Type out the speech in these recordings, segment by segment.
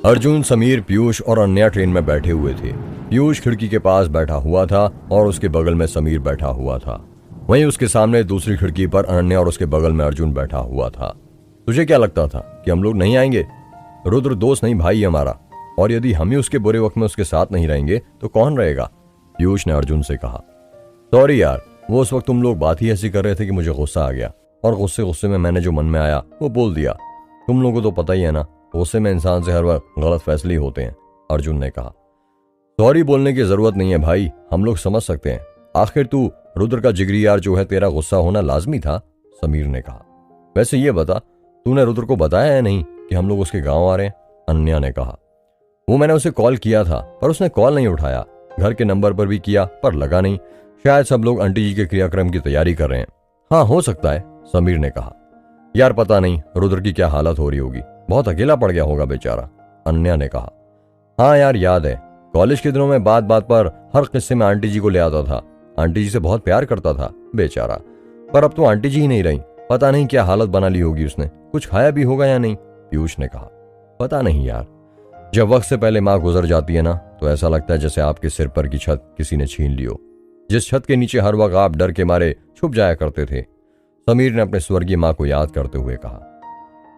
अर्जुन, समीर, पीयूष और अन्या ट्रेन में बैठे हुए थे। पीयूष खिड़की के पास बैठा हुआ था और उसके बगल में समीर बैठा हुआ था। वहीं उसके सामने दूसरी खिड़की पर अनन्या और उसके बगल में अर्जुन बैठा हुआ था। तुझे क्या लगता था कि हम लोग नहीं आएंगे? रुद्र दोस्त नहीं, भाई हमारा, और यदि हम ही उसके बुरे वक्त में उसके साथ नहीं रहेंगे तो कौन रहेगा? पीयूष ने अर्जुन से कहा। सॉरी यार, वो उस वक्त तुम लोग बात ही ऐसी कर रहे थे कि मुझे गुस्सा आ गया, और गुस्से में मैंने जो मन में आया वो बोल दिया। तुम लोगों को तो पता ही है ना, गुस्से में इंसान से हर वक्त गलत फैसले ही होते हैं, अर्जुन ने कहा। सॉरी बोलने की जरूरत नहीं है भाई, हम लोग समझ सकते हैं। आखिर तू रुद्र का जिगरी यार जो है, तेरा गुस्सा होना लाजमी था, समीर ने कहा। वैसे ये बता, तूने रुद्र को बताया है नहीं कि हम लोग उसके गांव आ रहे हैं? अनन्या ने कहा। वो मैंने उसे कॉल किया था पर उसने कॉल नहीं उठाया। घर के नंबर पर भी किया पर लगा नहीं। शायद सब लोग आंटी जी के क्रियाक्रम की तैयारी कर रहे हैं। हाँ, हो सकता है, समीर ने कहा। यार पता नहीं रुद्र की क्या हालत हो रही होगी, बहुत अकेला पड़ गया होगा बेचारा, अनन्या ने कहा। हाँ यार, याद है कॉलेज के दिनों में बात बात पर हर किस्से में आंटी जी को ले आता था। आंटी जी से बहुत प्यार करता था बेचारा, पर अब तो आंटी जी ही नहीं रही। पता नहीं क्या हालत बना ली होगी उसने, कुछ खाया भी होगा या नहीं, पीयूष ने कहा। पता नहीं यार, जब वक्त से पहले माँ गुजर जाती है ना तो ऐसा लगता है जैसे आपके सिर पर की छत किसी ने छीन ली हो, जिस छत के नीचे हर वक्त आप डर के मारे छुप जाया करते थे, समीर ने अपने स्वर्गीय माँ को याद करते हुए कहा।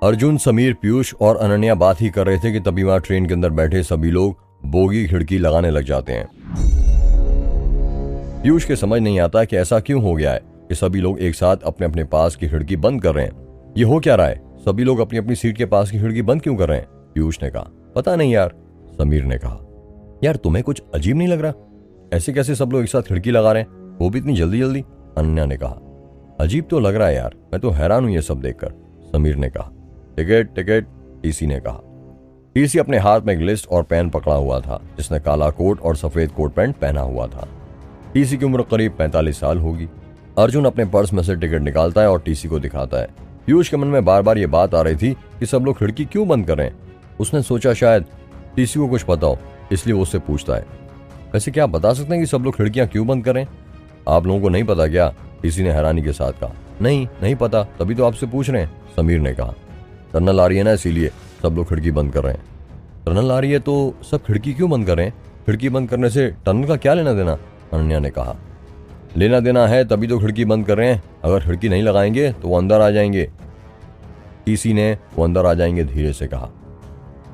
अर्जुन, समीर, पीयूष और अनन्या बात ही कर रहे थे कि तभी वहां ट्रेन के अंदर बैठे सभी लोग बोगी खिड़की लगाने लग जाते हैं। पीयूष के समझ नहीं आता कि ऐसा क्यों हो गया है कि सभी लोग एक साथ अपने अपने पास की खिड़की बंद कर रहे हैं। ये हो क्या रहा है? सभी लोग अपनी अपनी सीट के पास की खिड़की बंद क्यों कर रहे हैं? पीयूष ने कहा। पता नहीं यार, समीर ने कहा। यार तुम्हें कुछ अजीब नहीं लग रहा? ऐसे कैसे सब लोग एक साथ खिड़की लगा रहे हैं, वो भी इतनी जल्दी जल्दी? अनन्या ने कहा। अजीब तो लग रहा है यार, मैं तो हैरान हूं ये सब देखकर, समीर ने कहा। टिकट टिकट, टीसी ने कहा। टीसी अपने हाथ में एक लिस्ट और पेन पकड़ा हुआ था, जिसने काला कोट और सफेद कोट पैंट पहना हुआ था। टीसी की उम्र करीब 45 साल होगी। अर्जुन अपने पर्स में से टिकट निकालता है और टीसी को दिखाता है। पीयूष के मन में बार बार ये बात आ रही थी कि सब लोग खिड़की क्यों बंद कर रहे हैं। उसने सोचा शायद टीसी को कुछ पता हो, इसलिए वो उससे पूछता है। वैसे क्या आप बता सकते हैं कि सब लोग खिड़कियां क्यों बंद कर रहे हैं? आप लोगों को नहीं पता क्या? टीसी ने हैरानी के साथ कहा। नहीं पता, तभी तो आपसे पूछ रहे हैं, समीर ने कहा। टनल आ रही है ना, इसीलिए सब लोग खिड़की बंद कर रहे हैं। टनल आ रही है तो सब खिड़की क्यों बंद कर रहे हैं? खिड़की बंद करने से टनल का क्या लेना देना? अनन्या ने कहा। लेना देना है तभी तो खिड़की बंद कर रहे हैं। अगर खिड़की नहीं लगाएंगे तो वो अंदर आ जाएंगे। टीसी ने वो अंदर आ जाएंगे धीरे से कहा।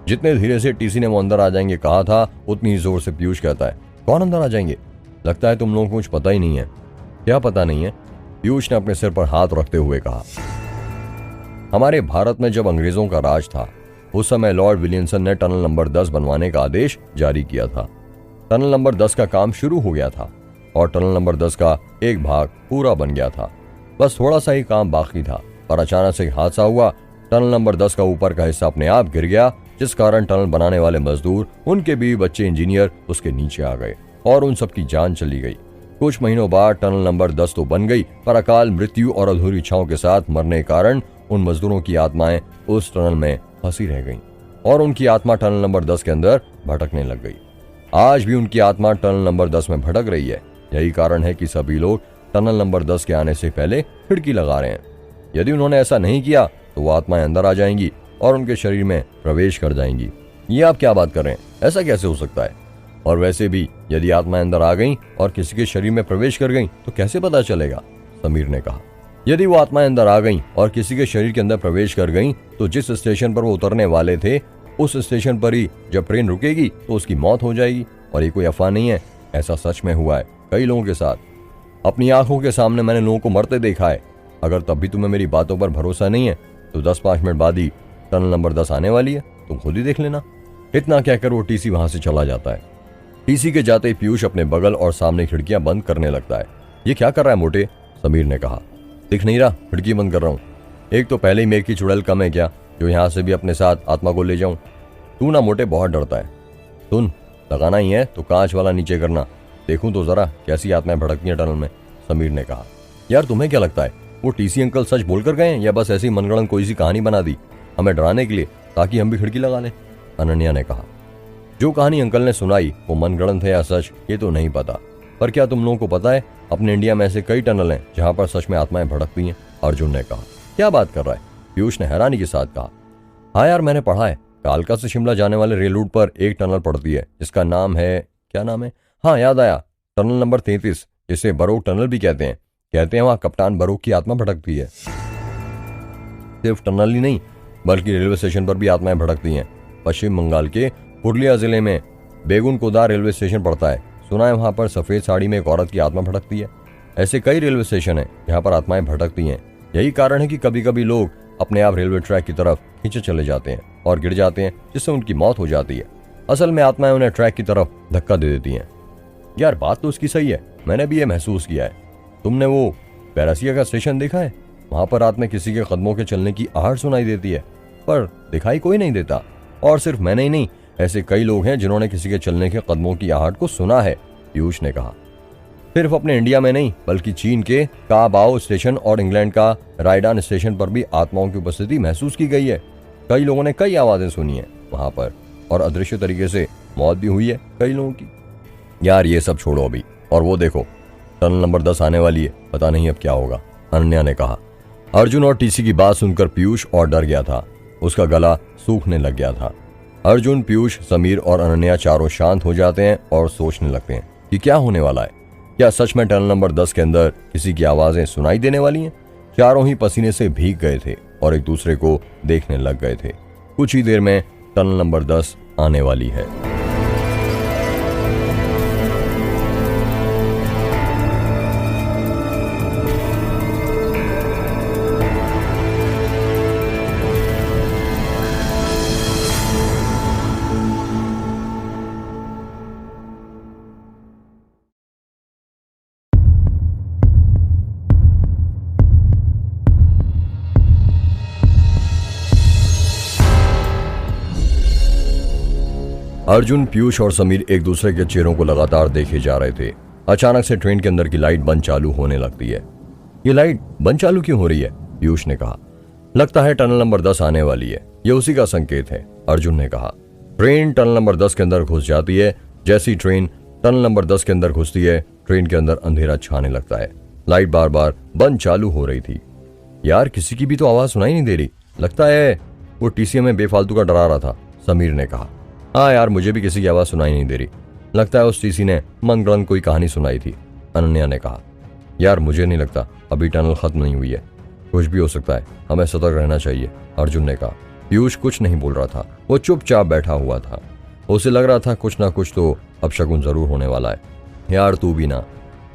जितने धीरे से टीसी ने वो अंदर आ जाएंगे कहा था, उतनी ही जोर से पीयूष कहता है, कौन अंदर आ जाएंगे? लगता है तुम लोगों को कुछ पता ही नहीं है। क्या पता नहीं है? पीयूष ने अपने सिर पर हाथ रखते हुए कहा। हमारे भारत में जब अंग्रेजों का राज था, उस समय लॉर्ड विलियमसन ने टनल नंबर 10 बनवाने का आदेश जारी किया था। टनल नंबर 10 का काम शुरू हो गया था और टनल नंबर 10 का एक भाग पूरा बन गया था। बस थोड़ा सा ही काम बाकी था, पर अचानक से हादसा हुआ। टनल नंबर 10 का ऊपर का हिस्सा अपने आप गिर गया, जिस कारण टनल बनाने वाले मजदूर, उनके बीवी बच्चे, इंजीनियर उसके नीचे आ गए और उन सबकी जान चली गई। कुछ महीनों बाद टनल नंबर 10 तो बन गई, पर अकाल मृत्यु और अधूरी इच्छाओं के साथ मरने के कारण उन मजदूरों की आत्माएं उस टनल में फंसी रह गईं और उनकी आत्मा टनल नंबर 10 के अंदर भटकने लग गई। आज भी उनकी आत्मा टनल नंबर 10 में भटक रही है। यही कारण है कि सभी लोग टनल नंबर 10 के आने से पहले खिड़की लगा रहे हैं। यदि उन्होंने ऐसा नहीं किया तो वो आत्माएं अंदर आ जाएंगी और उनके शरीर में प्रवेश कर जाएंगी। ये आप क्या बात कर रहे हैं? ऐसा कैसे हो सकता है? और वैसे भी यदि आत्माएं अंदर आ गईं और किसी के शरीर में प्रवेश कर गईं तो कैसे पता चलेगा? समीर ने कहा। यदि वो आत्माएं अंदर आ गईं और किसी के शरीर के अंदर प्रवेश कर गईं तो जिस स्टेशन पर वो उतरने वाले थे, उस स्टेशन पर ही जब ट्रेन रुकेगी तो उसकी मौत हो जाएगी। और ये कोई अफवाह नहीं है, ऐसा सच में हुआ है कई लोगों के साथ। अपनी आंखों के सामने मैंने लोगों को मरते देखा है। अगर तब भी तुम्हें मेरी बातों पर भरोसा नहीं है तो 10-5 मिनट बाद ही टनल नंबर 10 आने वाली है, तुम खुद ही देख लेना। इतना कहकर वो टीसी वहां से चला जाता है। टीसी के जाते ही पीयूष अपने बगल और सामने खिड़कियां बंद करने लगता है। ये क्या कर रहा है मोटे? समीर ने कहा। दिख नहीं रहा खिड़की बंद कर रहा हूँ? एक तो पहले ही मेघ की चुड़ैल कम है क्या, जो यहाँ से भी अपने साथ आत्मा को ले जाऊं? तू ना मोटे बहुत डरता है। सुन, लगाना ही है तो कांच वाला नीचे करना, देखूं तो जरा कैसी आत्माएं भड़कती हैं टनल में, समीर ने कहा। यार तुम्हें क्या लगता है वो टीसी अंकल सच बोल कर गए हैं या बस ऐसी मनगढ़ंत कोई सी कहानी बना दी हमें डराने के लिए ताकि हम भी खिड़की लगा लें? अनन्या ने कहा। जो कहानी अंकल ने सुनाई वो मनगढ़ंत है या सच ये तो नहीं पता, पर क्या तुम लोगों को पता है अपने इंडिया में ऐसे कई टनल हैं जहां पर सच में आत्माएं भड़कती हैं? अर्जुन ने कहा। क्या बात कर रहा है? पीयूष ने हैरानी के साथ कहा। हाँ यार, मैंने पढ़ा है कालका से शिमला जाने वाले रेल रूट पर एक टनल पड़ती है जिसका नाम है, क्या नाम है, हाँ याद आया, टनल नंबर 33, जिसे बरोक टनल भी कहते हैं वहां कप्तान बरोक की आत्मा भटकती है। सिर्फ टनल ही नहीं बल्कि रेलवे स्टेशन पर भी आत्माएं भटकती हैं। पश्चिम बंगाल के पुरुलिया जिले में बेगुनकोदा रेलवे स्टेशन पड़ता है। सुना है वहां पर सफेद साड़ी में एक औरत की आत्मा भटकती है। ऐसे कई रेलवे स्टेशन हैं जहां पर आत्माएं भटकती हैं। यही कारण है कि कभी कभी लोग अपने आप रेलवे ट्रैक की तरफ खींचे चले जाते हैं और गिर जाते हैं, जिससे उनकी मौत हो जाती है। असल में आत्माएं उन्हें ट्रैक की तरफ धक्का दे देती हैं। यार बात तो उसकी सही है, मैंने भी ये महसूस किया है। तुमने वो पैरासिया का स्टेशन देखा है? वहां पर रात में किसी के कदमों के चलने की आहट सुनाई देती है, पर दिखाई कोई नहीं देता। और सिर्फ मैंने ही नहीं, ऐसे कई लोग हैं जिन्होंने किसी के चलने के कदमों की आहट को सुना है, पीयूष ने कहा। सिर्फ अपने इंडिया में नहीं बल्कि चीन के काबाओ स्टेशन और इंग्लैंड का रायडान स्टेशन पर भी आत्माओं की उपस्थिति महसूस की गई है। कई लोगों ने कई आवाजें सुनी है वहां पर, और अदृश्य तरीके से मौत भी हुई है कई लोगों की। यार ये सब छोड़ो अभी, और वो देखो टनल नंबर 10 आने वाली है, पता नहीं अब क्या होगा, अनन्या ने कहा। अर्जुन और टीसी की बात सुनकर पीयूष और डर गया था। उसका गला सूखने लग गया था। अर्जुन, पीयूष, समीर और अनन्या चारों शांत हो जाते हैं और सोचने लगते हैं कि क्या होने वाला है। क्या सच में टनल नंबर 10 के अंदर किसी की आवाजें सुनाई देने वाली हैं? चारों ही पसीने से भीग गए थे और एक दूसरे को देखने लग गए थे। कुछ ही देर में टनल नंबर 10 आने वाली है। अर्जुन, पीयूष और समीर एक दूसरे के चेहरों को लगातार देखे जा रहे थे। अचानक से ट्रेन के अंदर की लाइट बंद चालू होने लगती है। ये लाइट बंद चालू क्यों हो रही है? पीयूष ने कहा। लगता है टनल नंबर 10 आने वाली है, ये उसी का संकेत है, अर्जुन ने कहा। ट्रेन टनल नंबर 10 के अंदर घुस जाती है। जैसी ट्रेन टनल नंबर 10 के अंदर घुसती है, ट्रेन के अंदर अंधेरा छाने लगता है। लाइट बार बार बंद चालू हो रही थी। यार किसी की भी तो आवाज सुनाई नहीं दे रही। लगता है वो टीसी में बेफालतू का डरा रहा था, समीर ने कहा। हाँ यार, मुझे भी किसी की आवाज सुनाई नहीं दे रही। लगता है उस टीसी ने मनगढ़ंत कोई कहानी सुनाई थी, अनन्या ने कहा। यार मुझे नहीं लगता, अभी टनल खत्म नहीं हुई है, कुछ भी हो सकता है, हमें सतर्क रहना चाहिए, अर्जुन ने कहा। पीयूष कुछ नहीं बोल रहा था, वो चुपचाप बैठा हुआ था। उसे लग रहा था कुछ ना कुछ तो अपशगुन जरूर होने वाला है। यार तू भी ना,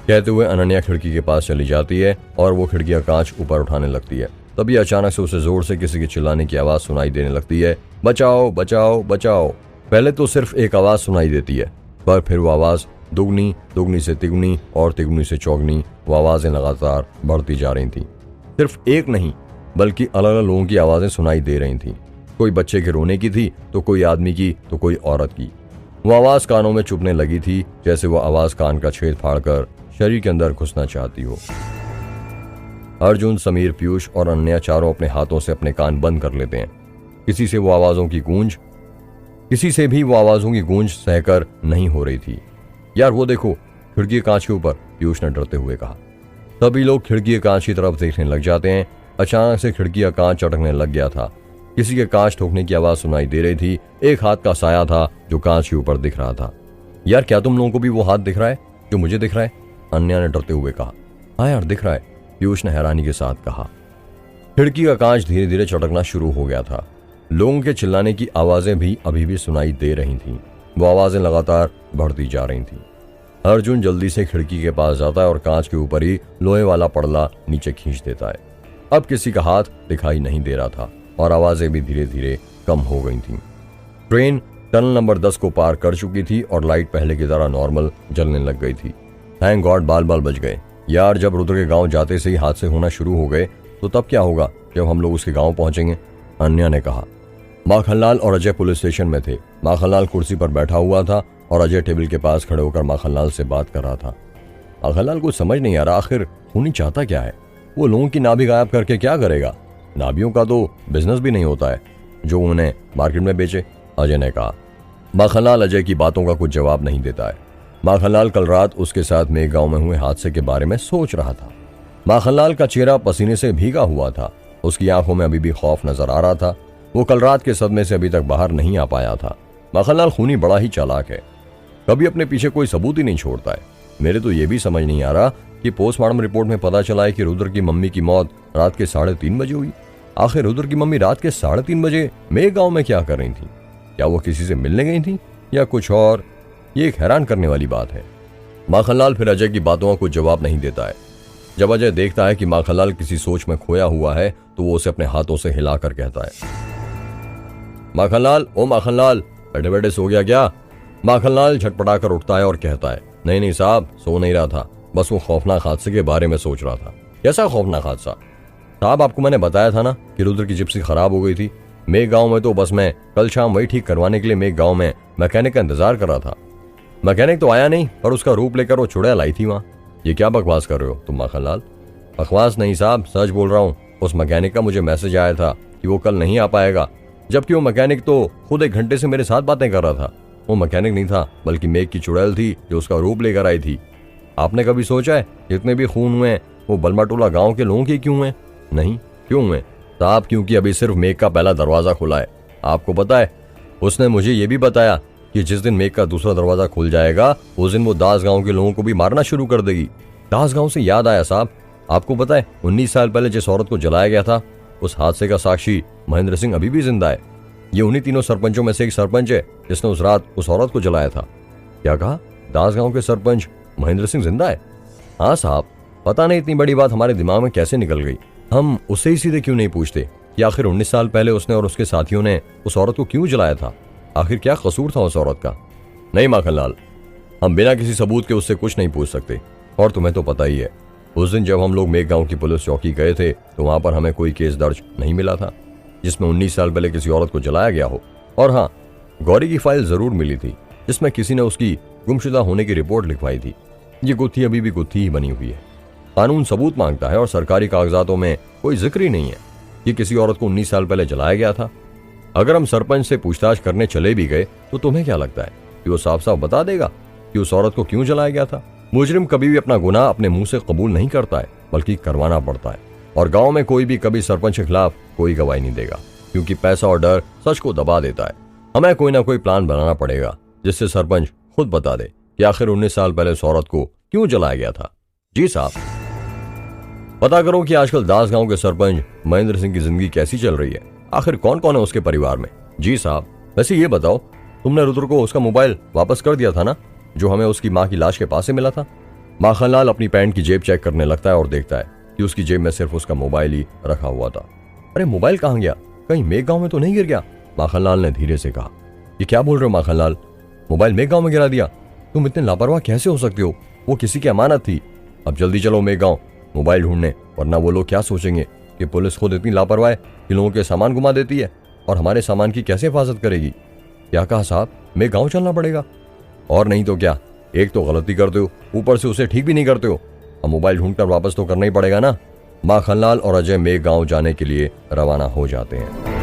कहते हुए अनन्या खिड़की के पास चली जाती है और वो खिड़की का कांच ऊपर उठाने लगती है। तभी अचानक से उसे जोर से किसी के चिल्लाने की आवाज सुनाई देने लगती है, बचाओ बचाओ बचाओ। पहले तो सिर्फ एक आवाज सुनाई देती है, पर फिर वो आवाज दुगनी, दुगनी से तिगुनी और तिगुनी से चौगुनी, वो आवाजें लगातार बढ़ती जा रही थी। सिर्फ एक नहीं बल्कि अलग अलग लोगों की आवाजें सुनाई दे रही थी। कोई बच्चे के रोने की थी, तो कोई आदमी की, तो कोई औरत की। वो आवाज कानों में चुभने लगी थी, जैसे वो आवाज कान का छेद फाड़कर शरीर के अंदर घुसना चाहती हो। अर्जुन, समीर, पीयूष और अन्य चारों अपने हाथों से अपने कान बंद कर लेते हैं। किसी से भी वो आवाजों की गूंज सहकर नहीं हो रही थी। यार वो देखो खिड़की कांच के ऊपर, पीयूष ने डरते हुए कहा। सभी लोग खिड़की कांच की तरफ देखने लग जाते हैं। अचानक से खिड़की का कांच चटकने लग गया था। किसी के कांच ठोकने की आवाज सुनाई दे रही थी। एक हाथ का साया था जो कांच के ऊपर दिख रहा था। यार क्या तुम लोगों को भी वो हाथ दिख रहा है जो मुझे दिख रहा है? अन्या ने डरते हुए कहा। हाँ यार दिख रहा है, पीयूष ने हैरानी के साथ कहा। खिड़की का कांच धीरे धीरे चटकना शुरू हो गया था। लोगों के चिल्लाने की आवाजें भी अभी भी सुनाई दे रही थीं। वो आवाजें लगातार बढ़ती जा रही थीं। अर्जुन जल्दी से खिड़की के पास जाता है और कांच के ऊपर ही लोहे वाला पड़ला नीचे खींच देता है। अब किसी का हाथ दिखाई नहीं दे रहा था और आवाजें भी धीरे धीरे कम हो गई थीं। ट्रेन टनल नंबर 10 को पार कर चुकी थी और लाइट पहले की तरह नॉर्मल जलने लग गई थी। थैंक गॉड, बाल बाल बच गए। यार जब रुद्र के गांव जाते से ही हादसे होना शुरू हो गए तो तब क्या होगा जब हम लोग उसके गांव पहुंचेंगे? अन्या ने कहा। माखनलाल और अजय पुलिस स्टेशन में थे। माखनलाल कुर्सी पर बैठा हुआ था और अजय टेबल के पास खड़े होकर माखनलाल से बात कर रहा था। माखनलाल को समझ नहीं आ रहा आखिर खूनी चाहता क्या है। वो लोगों की नाभि गायब करके क्या करेगा? नाभियों का तो बिजनेस भी नहीं होता है जो उन्हें मार्केट में बेचे, अजय ने कहा। माखनलाल अजय की बातों का कुछ जवाब नहीं देता है। माखनलाल कल रात उसके साथ मेघ गांव में हुए हादसे के बारे में सोच रहा था। माखनलाल का चेहरा पसीने से भीगा हुआ था। उसकी आंखों में अभी भी खौफ नजर आ रहा था। वो कल रात के सदमे से अभी तक बाहर नहीं आ पाया था। माखनलाल खूनी बड़ा ही चालाक है, कभी अपने पीछे कोई सबूत ही नहीं छोड़ता है। मेरे तो ये भी समझ नहीं आ रहा कि पोस्टमार्टम रिपोर्ट में पता चला है कि रुद्र की मम्मी की मौत रात के 3:30 बजे हुई। आखिर रुद्र की मम्मी रात के 3:30 बजे मेघ गांव में क्या कर रही थी? क्या वो किसी से मिलने गई थी या कुछ और? ये एक हैरान करने वाली बात है। माखनलाल फिर अजय की बातों का कुछ जवाब नहीं देता है। जब अजय देखता है कि माखनलाल किसी सोच में खोया हुआ है तो वो उसे अपने हाथों से हिलाकर कहता है, माखनलाल, ओ माखनलाल, बैठे बैठे सो गया क्या? माखनलाल झटपटाकर उठता है और कहता है, नहीं नहीं साहब, सो नहीं रहा था, बस वो खौफनाक हादसे के बारे में सोच रहा था। कैसा खौफनाक हादसा? साहब, आपको मैंने बताया था ना कि रुद्र की जिप्सी खराब हो गई थी। मेघ गांव में तो बस मैं कल शाम वही ठीक करवाने के लिए मेघ गांव में मैकेनिक का इंतजार कर रहा था। मैकेनिक तो आया नहीं, पर उसका रूप लेकर वो चुड़ैल आई थी वहां। ये क्या बकवास कर रहे हो तुम माखनलाल? बकवास नहीं साहब, सच बोल रहा हूँ। उस मैकेनिक का मुझे मैसेज आया था कि वो कल नहीं आ पाएगा, जबकि वो मैकेनिक तो खुद 1 घंटे से मेरे साथ बातें कर रहा था। वो मैकेनिक नहीं था, बल्कि मेघ की चुड़ैल थी जो उसका रूप लेकर आई थी। आपने कभी सोचा है जितने भी खून हुए वो बलमाटोला गांव के लोगों के क्यों हुए? नहीं, क्यों हुए साहब? क्योंकि अभी सिर्फ मेघ का पहला दरवाजा खुला है। आपको पता है, उसने मुझे ये भी बताया कि जिस दिन मेघ का दूसरा दरवाजा खुल जाएगा उस दिन वो दास गांव के लोगों को भी मारना शुरू कर देगी। दास गांव से याद आया साहब, आपको पता है 19 साल पहले जिस औरत को जलाया गया था, उस हादसे का साक्षी महेंद्र सिंह अभी भी जिंदा है। ये उन्हीं 3 सरपंचों में से एक सरपंच है जिसने उस रात उस औरत को जलाया था। क्या कहा? दास गांव के सरपंच महेंद्र सिंह जिंदा है? हाँ साहब, पता नहीं इतनी बड़ी बात हमारे दिमाग में कैसे निकल गई। हम उससे ही सीधे क्यों नहीं पूछते कि आखिर 19 साल पहले उसने और उसके साथियों ने उस औरत को क्यों जलाया था? आखिर क्या कसूर था उस औरत का? नहीं माखनलाल, हम बिना किसी सबूत के उससे कुछ नहीं पूछ सकते। और तुम्हें तो पता ही है, उस दिन जब हम लोग मेघ गांव की पुलिस चौकी गए थे तो वहां पर हमें कोई केस दर्ज नहीं मिला था जिसमें 19 साल पहले किसी औरत को जलाया गया हो। और हाँ, गौरी की फाइल जरूर मिली थी जिसमें किसी ने उसकी गुमशुदा होने की रिपोर्ट लिखवाई थी। ये गुत्थी अभी भी गुत्थी ही बनी हुई है। कानून सबूत मांगता है और सरकारी कागजातों में कोई जिक्र ही नहीं है कि किसी औरत को 19 साल पहले जलाया गया था। अगर हम सरपंच से पूछताछ करने चले भी गए तो तुम्हें क्या लगता है कि वो साफ साफ बता देगा कि उस औरत को क्यों जलाया गया था? मुजरिम कभी भी अपना गुनाह अपने मुंह से कबूल नहीं करता है, बल्कि करवाना पड़ता है। और गांव में कोई भी कभी सरपंच के खिलाफ कोई गवाही नहीं देगा, क्योंकि पैसा और डर सच को दबा देता है। हमें कोई ना कोई प्लान बनाना पड़ेगा जिससे सरपंच खुद बता दे कि आखिर 19 साल पहले उस औरत को क्यों जलाया गया था। जी साहब, पता करो कि आजकल दास गांव के सरपंच महेंद्र सिंह की जिंदगी कैसी चल रही है, आखिर कौन कौन है उसके परिवार में। जी साहब, वैसे ये बताओ, तुमने रुद्र को उसका मोबाइल वापस कर दिया था ना, जो हमें उसकी माँ की लाश के पास से मिला था? माखनलाल अपनी पैंट की जेब चेक करने लगता है और देखता है कि उसकी जेब में सिर्फ उसका मोबाइल ही रखा हुआ था। अरे मोबाइल कहाँ गया? कहीं मेघ गांव में तो नहीं गिर गया? माखनलाल ने धीरे से कहा। ये क्या बोल रहे हो माखनलाल? मोबाइल मेघ गांव में गिरा दिया? तुम इतने लापरवाह कैसे हो सकते हो? वो किसी की अमानत थी। अब जल्दी चलो मेघ गांव मोबाइल ढूंढने, वरना वो लोग क्या सोचेंगे कि पुलिस खुद इतनी लापरवाह है कि लोगों के सामान गुमा देती है, और हमारे सामान की कैसे हिफाजत करेगी? क्या कहा साहब? मेघ गांव चलना पड़ेगा? और नहीं तो क्या, एक तो गलती करते हो, ऊपर से उसे ठीक भी नहीं करते हो। अब मोबाइल ढूंढकर वापस तो करना ही पड़ेगा ना। माखनलाल और अजय मेघ गांव जाने के लिए रवाना हो जाते हैं।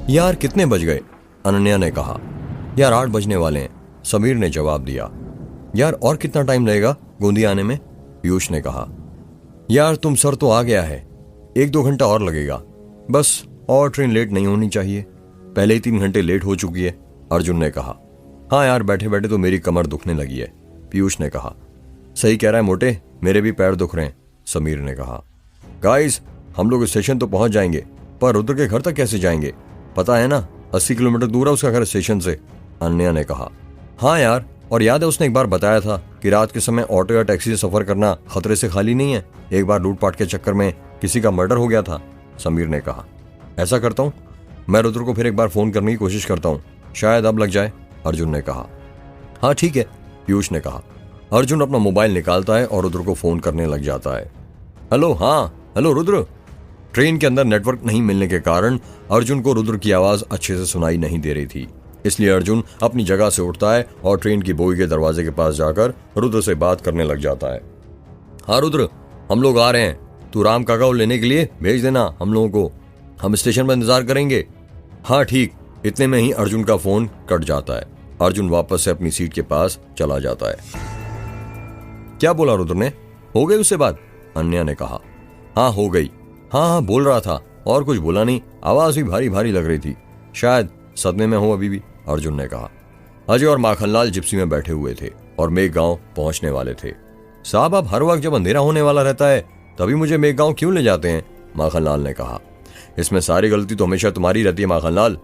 यार कितने बज गए? अनन्या ने कहा। यार 8 बजने वाले हैं, समीर ने जवाब दिया। यार और कितना टाइम लगेगा गोंदी आने में? पीयूष ने कहा। यार तुम सर तो आ गया है, 1-2 घंटा और लगेगा बस, और ट्रेन लेट नहीं होनी चाहिए। पहले ही 3 घंटे लेट हो चुकी है, अर्जुन ने कहा। हाँ यार, बैठे बैठे तो मेरी कमर दुखने लगी है, पीयूष ने कहा। सही कह रहा है मोटे, मेरे भी पैर दुख रहे हैं, समीर ने कहा। गाइस, हम लोग स्टेशन तो पहुंच जाएंगे, पर रुद्र के घर तक कैसे जाएंगे? पता है ना, 80 किलोमीटर दूर है उसका घर स्टेशन से, अनन्या ने कहा। हाँ यार, और याद है उसने एक बार बताया था कि रात के समय ऑटो या टैक्सी से सफर करना खतरे से खाली नहीं है। एक बार लूटपाट के चक्कर में किसी का मर्डर हो गया था, समीर ने कहा। ऐसा करता हूँ, मैं रुद्र को फिर एक बार फोन करने की कोशिश करता हूँ, शायद अब लग जाए, अर्जुन ने कहा। हाँ ठीक है, पीयूष ने कहा। अर्जुन अपना मोबाइल निकालता है और रुद्र को फोन करने लग जाता है। हेलो, हाँ हेलो रुद्र, ट्रेन के अंदर नेटवर्क नहीं मिलने के कारण अर्जुन को रुद्र की आवाज अच्छे से सुनाई नहीं दे रही थी। इसलिए अर्जुन अपनी जगह से उठता है और ट्रेन की बोगी के दरवाजे के पास जाकर रुद्र से बात करने लग जाता है। हाँ रुद्र, हम लोग आ रहे हैं, तू राम काका को लेने के लिए भेज देना हम लोगों को, हम स्टेशन पर इंतजार करेंगे। हाँ ठीक। इतने में ही अर्जुन का फोन कट जाता है। अर्जुन वापस से अपनी सीट के पास चला जाता है। क्या बोला रुद्र ने, हो गई उससे बात? अन्या ने कहा। हाँ हो गई। हाँ बोल रहा था और कुछ बोला नहीं, आवाज भी भारी भारी लग रही थी, शायद सदमे में हो अभी भी, अर्जुन ने कहा। अजय और माखनलाल जिप्सी में बैठे हुए थे और मेघगांव पहुंचने वाले थे। साहब आप हर वक्त जब अंधेरा होने वाला रहता है तभी मुझे मेघगांव क्यों ले जाते हैं? माखनलाल ने कहा। इसमें सारी गलती तो हमेशा तुम्हारी रहती है माखनलाल।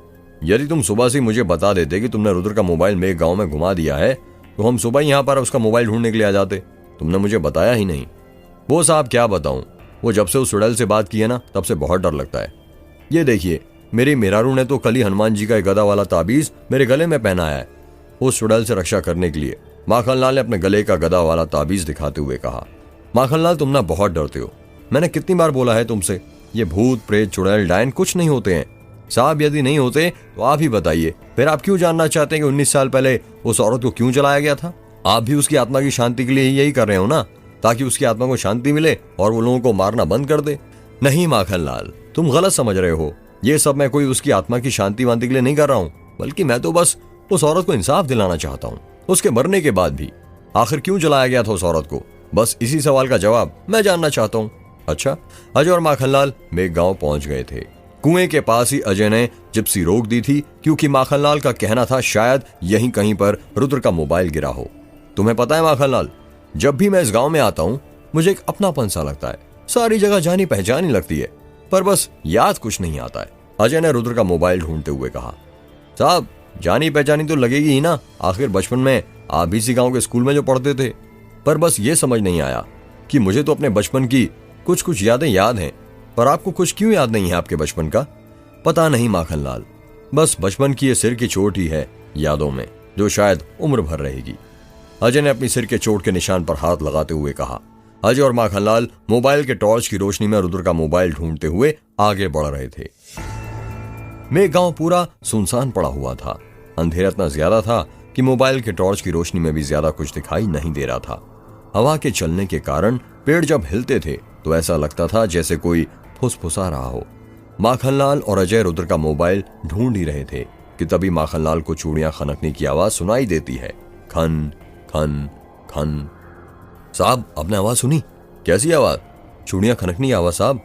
यदि तुम सुबह से मुझे बता देते कि तुमने रुद्र का मोबाइल मेघगांव में घुमा दिया है तो हम सुबह यहाँ पर उसका मोबाइल ढूंढने के लिए आ जाते। तुमने मुझे बताया ही नहीं। वो साहब क्या बताऊं, वो जब से उस सुड़ैल से बात की है ना तब से बहुत डर लगता है। ये देखिए, मेरी मेहरारू ने तो कल ही हनुमान जी का एक गदा वाला ताबीज मेरे गले में पहनाया है, उस सुड़ैल से रक्षा करने के लिए। माखनलाल ने अपने गले का गदा वाला ताबीज दिखाते हुए कहा। माखनलाल तुम ना बहुत डरते हो, मैंने कितनी बार बोला है तुमसे, ये भूत प्रेत चुड़ैल डायन कुछ नहीं होते हैं। साहब यदि नहीं होते तो आप ही बताइए, फिर आप क्यों जानना चाहते हैं कि 19 साल पहले उस औरत को क्यों जलाया गया था? आप भी उसकी आत्मा की शांति के लिए यही कर रहे हो ना, ताकि उसकी आत्मा को शांति मिले और वो लोगों को मारना बंद कर दे। नहीं माखनलाल, तुम गलत समझ रहे हो। ये सब मैं कोई उसकी आत्मा की शांति वांति के लिए नहीं कर रहा हूँ, बल्कि मैं तो बस उस औरत को इंसाफ दिलाना चाहता हूँ। उसके मरने के बाद भी आखिर क्यों जलाया गया था उस औरत को, बस इसी सवाल का जवाब मैं जानना चाहता हूँ। अच्छा। अजय और माखनलाल मेघगांव पहुंच गए थे। कुएं के पास ही अजय ने जिप्सी रोक दी थी क्योंकि माखनलाल का कहना था शायद यहीं कहीं पर रुद्र का मोबाइल गिरा हो। तुम्हें पता है माखनलाल, जब भी मैं इस गांव में आता हूँ मुझे एक अपनापन सा लगता है, सारी जगह जानी पहचानी लगती है, पर बस याद कुछ नहीं आता है। अजय ने रुद्र का मोबाइल ढूंढते हुए कहा। साहब जानी पहचानी तो लगेगी ही ना, आखिर बचपन में आप भी इसी गांव के स्कूल में जो पढ़ते थे। पर बस ये समझ नहीं आया कि मुझे तो अपने बचपन की कुछ यादें याद हैं, पर आपको कुछ क्यों याद नहीं है आपके बचपन का? पता नहीं माखनलाल, बस बचपन की ये सिर की चोट ही है यादों में, जो शायद उम्र भर रहेगी। अजय ने अपनी सिर के चोट के निशान पर हाथ लगाते हुए कहा। अजय और माखनलाल मोबाइल के टॉर्च की रोशनी में रुद्र का मोबाइल ढूंढते हुए आगे बढ़ रहे थे। मेघगांव पूरा सुनसान पड़ा हुआ था। अंधेरा इतना ज्यादा था कि मोबाइल के टॉर्च की रोशनी में भी ज्यादा कुछ दिखाई नहीं दे रहा था। हवा के चलने के कारण पेड़ जब हिलते थे तो ऐसा लगता था जैसे कोई फुसफुसा रहा हो। माखनलाल और अजय रुद्र का मोबाइल ढूंढ ही रहे थे कि तभी माखनलाल को चूड़ियां खनकने की आवाज सुनाई देती है। खन खन खन। साहब आपने आवाज सुनी? कैसी आवाज? चूड़ियां खनकने की आवाज साहब।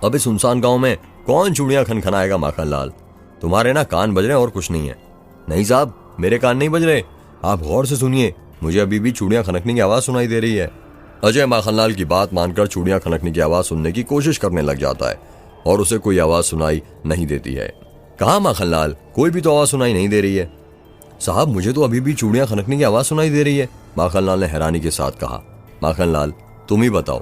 अबे सुनसान गांव में कौन चूड़ियां खनखनाएगा माखनलाल, तुम्हारे ना कान बज रहे और कुछ नहीं है। नहीं साहब, मेरे कान नहीं बज रहे, आप गौर से सुनिए, मुझे अभी भी चूड़ियां खनकने की आवाज सुनाई दे रही है। अजय माखनलाल की बात मानकर चूड़ियां खनकने की आवाज सुनने की कोशिश करने लग जाता है और उसे कोई आवाज सुनाई नहीं देती है। कहा माखनलाल, कोई भी तो आवाज सुनाई नहीं दे रही है। साहब मुझे तो अभी भी चूड़ियां खनकने की आवाज सुनाई दे रही है, माखनलाल ने हैरानी के साथ कहा। माखनलाल तुम ही बताओ,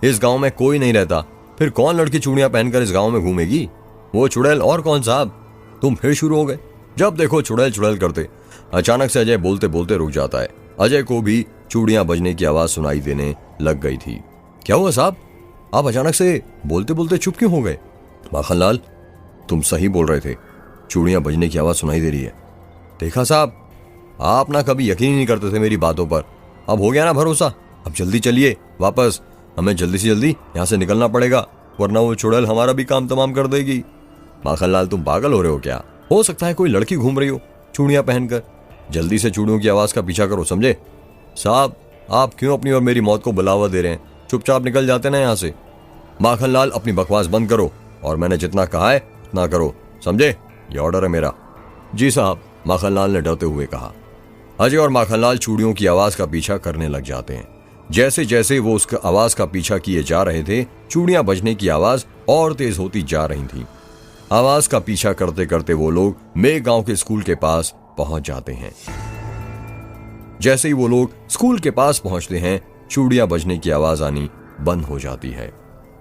इस गांव में कोई नहीं रहता, फिर कौन लड़की चूड़ियां पहनकर इस गांव में घूमेगी? वो चुड़ैल और कौन? साहब तुम फिर शुरू हो गए, जब देखो चुड़ैल चुड़ैल करते। अचानक से अजय बोलते बोलते रुक जाता है। अजय को भी चूड़ियां बजने की आवाज सुनाई देने लग गई थी। क्या हुआ साहब, आप अचानक से बोलते बोलते चुप क्यों हो गए? माखनलाल तुम सही बोल रहे थे, चूड़ियां बजने की आवाज सुनाई दे रही है। देखा साहब, आप ना कभी यकीन नहीं करते थे मेरी बातों पर, अब हो गया ना भरोसा। अब जल्दी चलिए वापस, हमें जल्दी से जल्दी यहाँ से निकलना पड़ेगा, वरना वो चुड़ैल हमारा भी काम तमाम कर देगी। माखनलाल तुम पागल हो रहे हो क्या? हो सकता है कोई लड़की घूम रही हो चूड़ियां पहनकर। जल्दी से चूड़ियों की आवाज का पीछा करो, समझे? साहब आप क्यों अपनी और मेरी मौत को बुलावा दे रहे हैं, चुपचाप निकल जाते ना यहाँ से। माखनलाल अपनी बकवास बंद करो और मैंने जितना कहा है उतना करो, समझे? ये ऑर्डर है मेरा। जी साहब, माखनलाल ने डरते हुए कहा। अजय और माखनलाल चूड़ियों की आवाज का पीछा करने लग जाते हैं। जैसे जैसे वो उसका आवाज का पीछा किए जा रहे थे, चूड़ियां बजने की आवाज और तेज होती जा रही थी। आवाज का पीछा करते करते वो लोग मेघगांव के स्कूल के पास पहुंच जाते हैं। जैसे ही वो लोग स्कूल के पास पहुंचते हैं, चूड़ियां बजने की आवाज आनी बंद हो जाती है।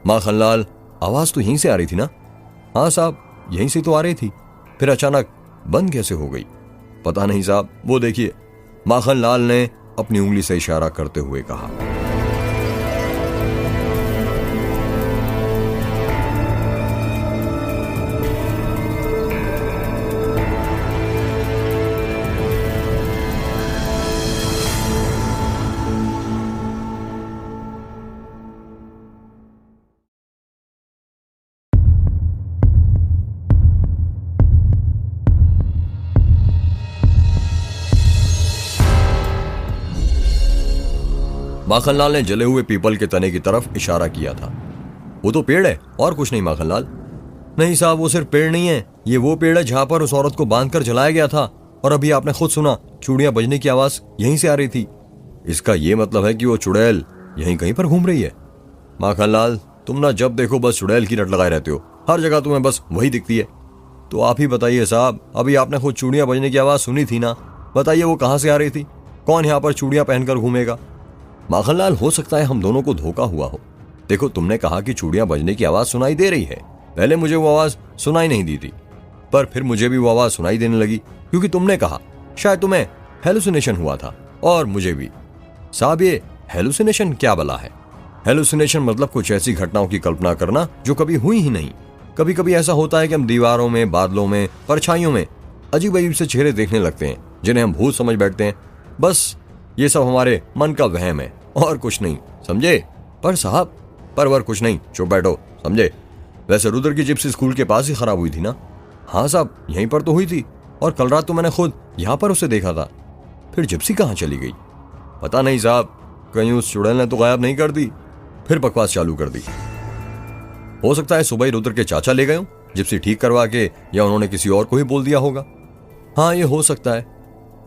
माखनलाल आवाज तो यहीं से आ रही थी ना? हाँ साहब, यहीं से तो आ रही थी, फिर अचानक बंद कैसे हो गई? पता नहीं साहब, वो देखिए, माखनलाल ने अपनी उंगली से इशारा करते हुए कहा। माखनलाल ने जले हुए पीपल के तने की तरफ इशारा किया था। वो तो पेड़ है और कुछ नहीं माखनलाल। नहीं साहब, वो सिर्फ पेड़ नहीं है, ये वो पेड़ है जहां पर उस औरत को बांधकर जलाया गया था। और अभी आपने खुद सुना, चूड़ियां बजने की आवाज यहीं से आ रही थी। इसका ये मतलब है कि वो चुड़ैल यहीं कहीं पर घूम रही है। माखनलाल, तुम ना जब देखो बस चुड़ैल की रट लगाए रहते हो, हर जगह तुम्हें बस वही दिखती है। तो आप ही बताइए साहब, अभी आपने खुद चूड़ियां बजने की आवाज सुनी थी ना, बताइए वो कहां से आ रही थी? कौन यहां पर चूड़ियां पहनकर घूमेगा? माखनलाल, हो सकता है हम दोनों को धोखा हुआ हो। देखो, तुमने कहा कि चूड़ियां बजने की आवाज सुनाई दे रही है। पहले मुझे वो आवाज सुनाई नहीं दी थी, पर फिर मुझे भी वो आवाज सुनाई देने लगी, क्योंकि तुमने कहा शायद तुम्हें हेलुसिनेशन हुआ था, और मुझे भी। साहब, ये हेलुसिनेशन क्या भला है? हेलुसिनेशन मतलब कुछ ऐसी घटनाओं की कल्पना करना जो कभी हुई ही नहीं। कभी कभी ऐसा होता है कि हम दीवारों में, बादलों में, परछाइयों में अजीब अजीब से चेहरे देखने लगते हैं, जिन्हें हम भूत समझ बैठते हैं। बस ये सब हमारे मन का वहम है और कुछ नहीं, समझे? पर साहब, पर कुछ नहीं, चुप बैठो, समझे? वैसे रुद्र की जिप्सी स्कूल के पास ही खराब हुई थी ना? हाँ साहब, यहीं पर तो हुई थी, और कल रात तो मैंने खुद यहां पर उसे देखा था। फिर जिप्सी कहां चली गई? पता नहीं साहब, कहीं उस चुड़ैल ने तो गायब नहीं कर दी, फिर बकवास चालू कर दी। हो सकता है सुबह ही रुद्र के चाचा ले गए हों जिप्सी ठीक करवा के, या उन्होंने किसी और को ही बोल दिया होगा। हाँ, ये हो सकता है।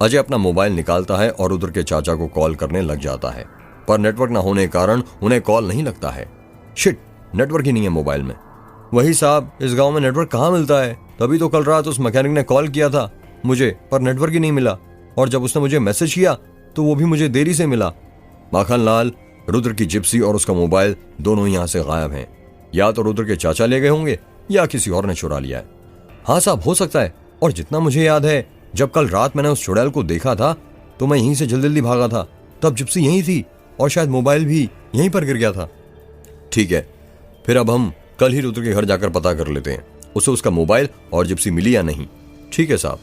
अजय अपना मोबाइल निकालता है और रुद्र के चाचा को कॉल करने लग जाता है, पर नेटवर्क ना होने के कारण उन्हें कॉल नहीं लगता है। शिट, नेटवर्क ही नहीं है मोबाइल में। वही साहब, इस गांव में नेटवर्क कहाँ मिलता है? तभी तो कल रात उस मैकेनिक ने कॉल किया था मुझे, पर नेटवर्क ही नहीं मिला, और जब उसने मुझे मैसेज किया तो वो भी मुझे देरी से मिला। माखनलाल, रुद्र की जिप्सी और उसका मोबाइल दोनों यहां से गायब हैं। या तो रुद्र के चाचा ले गए होंगे या किसी और ने चुरा लिया है। हाँ साहब, हो सकता है। और जितना मुझे याद है, जब कल रात मैंने उस चुड़ैल को देखा था तो मैं यहीं से जल्दी जल्दी भागा था, तब जिप्सी यहीं थी और शायद मोबाइल भी यहीं पर गिर गया था। ठीक है, फिर अब हम कल ही रुद्र के घर जाकर पता कर लेते हैं उसे उसका मोबाइल और जिप्सी मिली या नहीं। ठीक है साहब।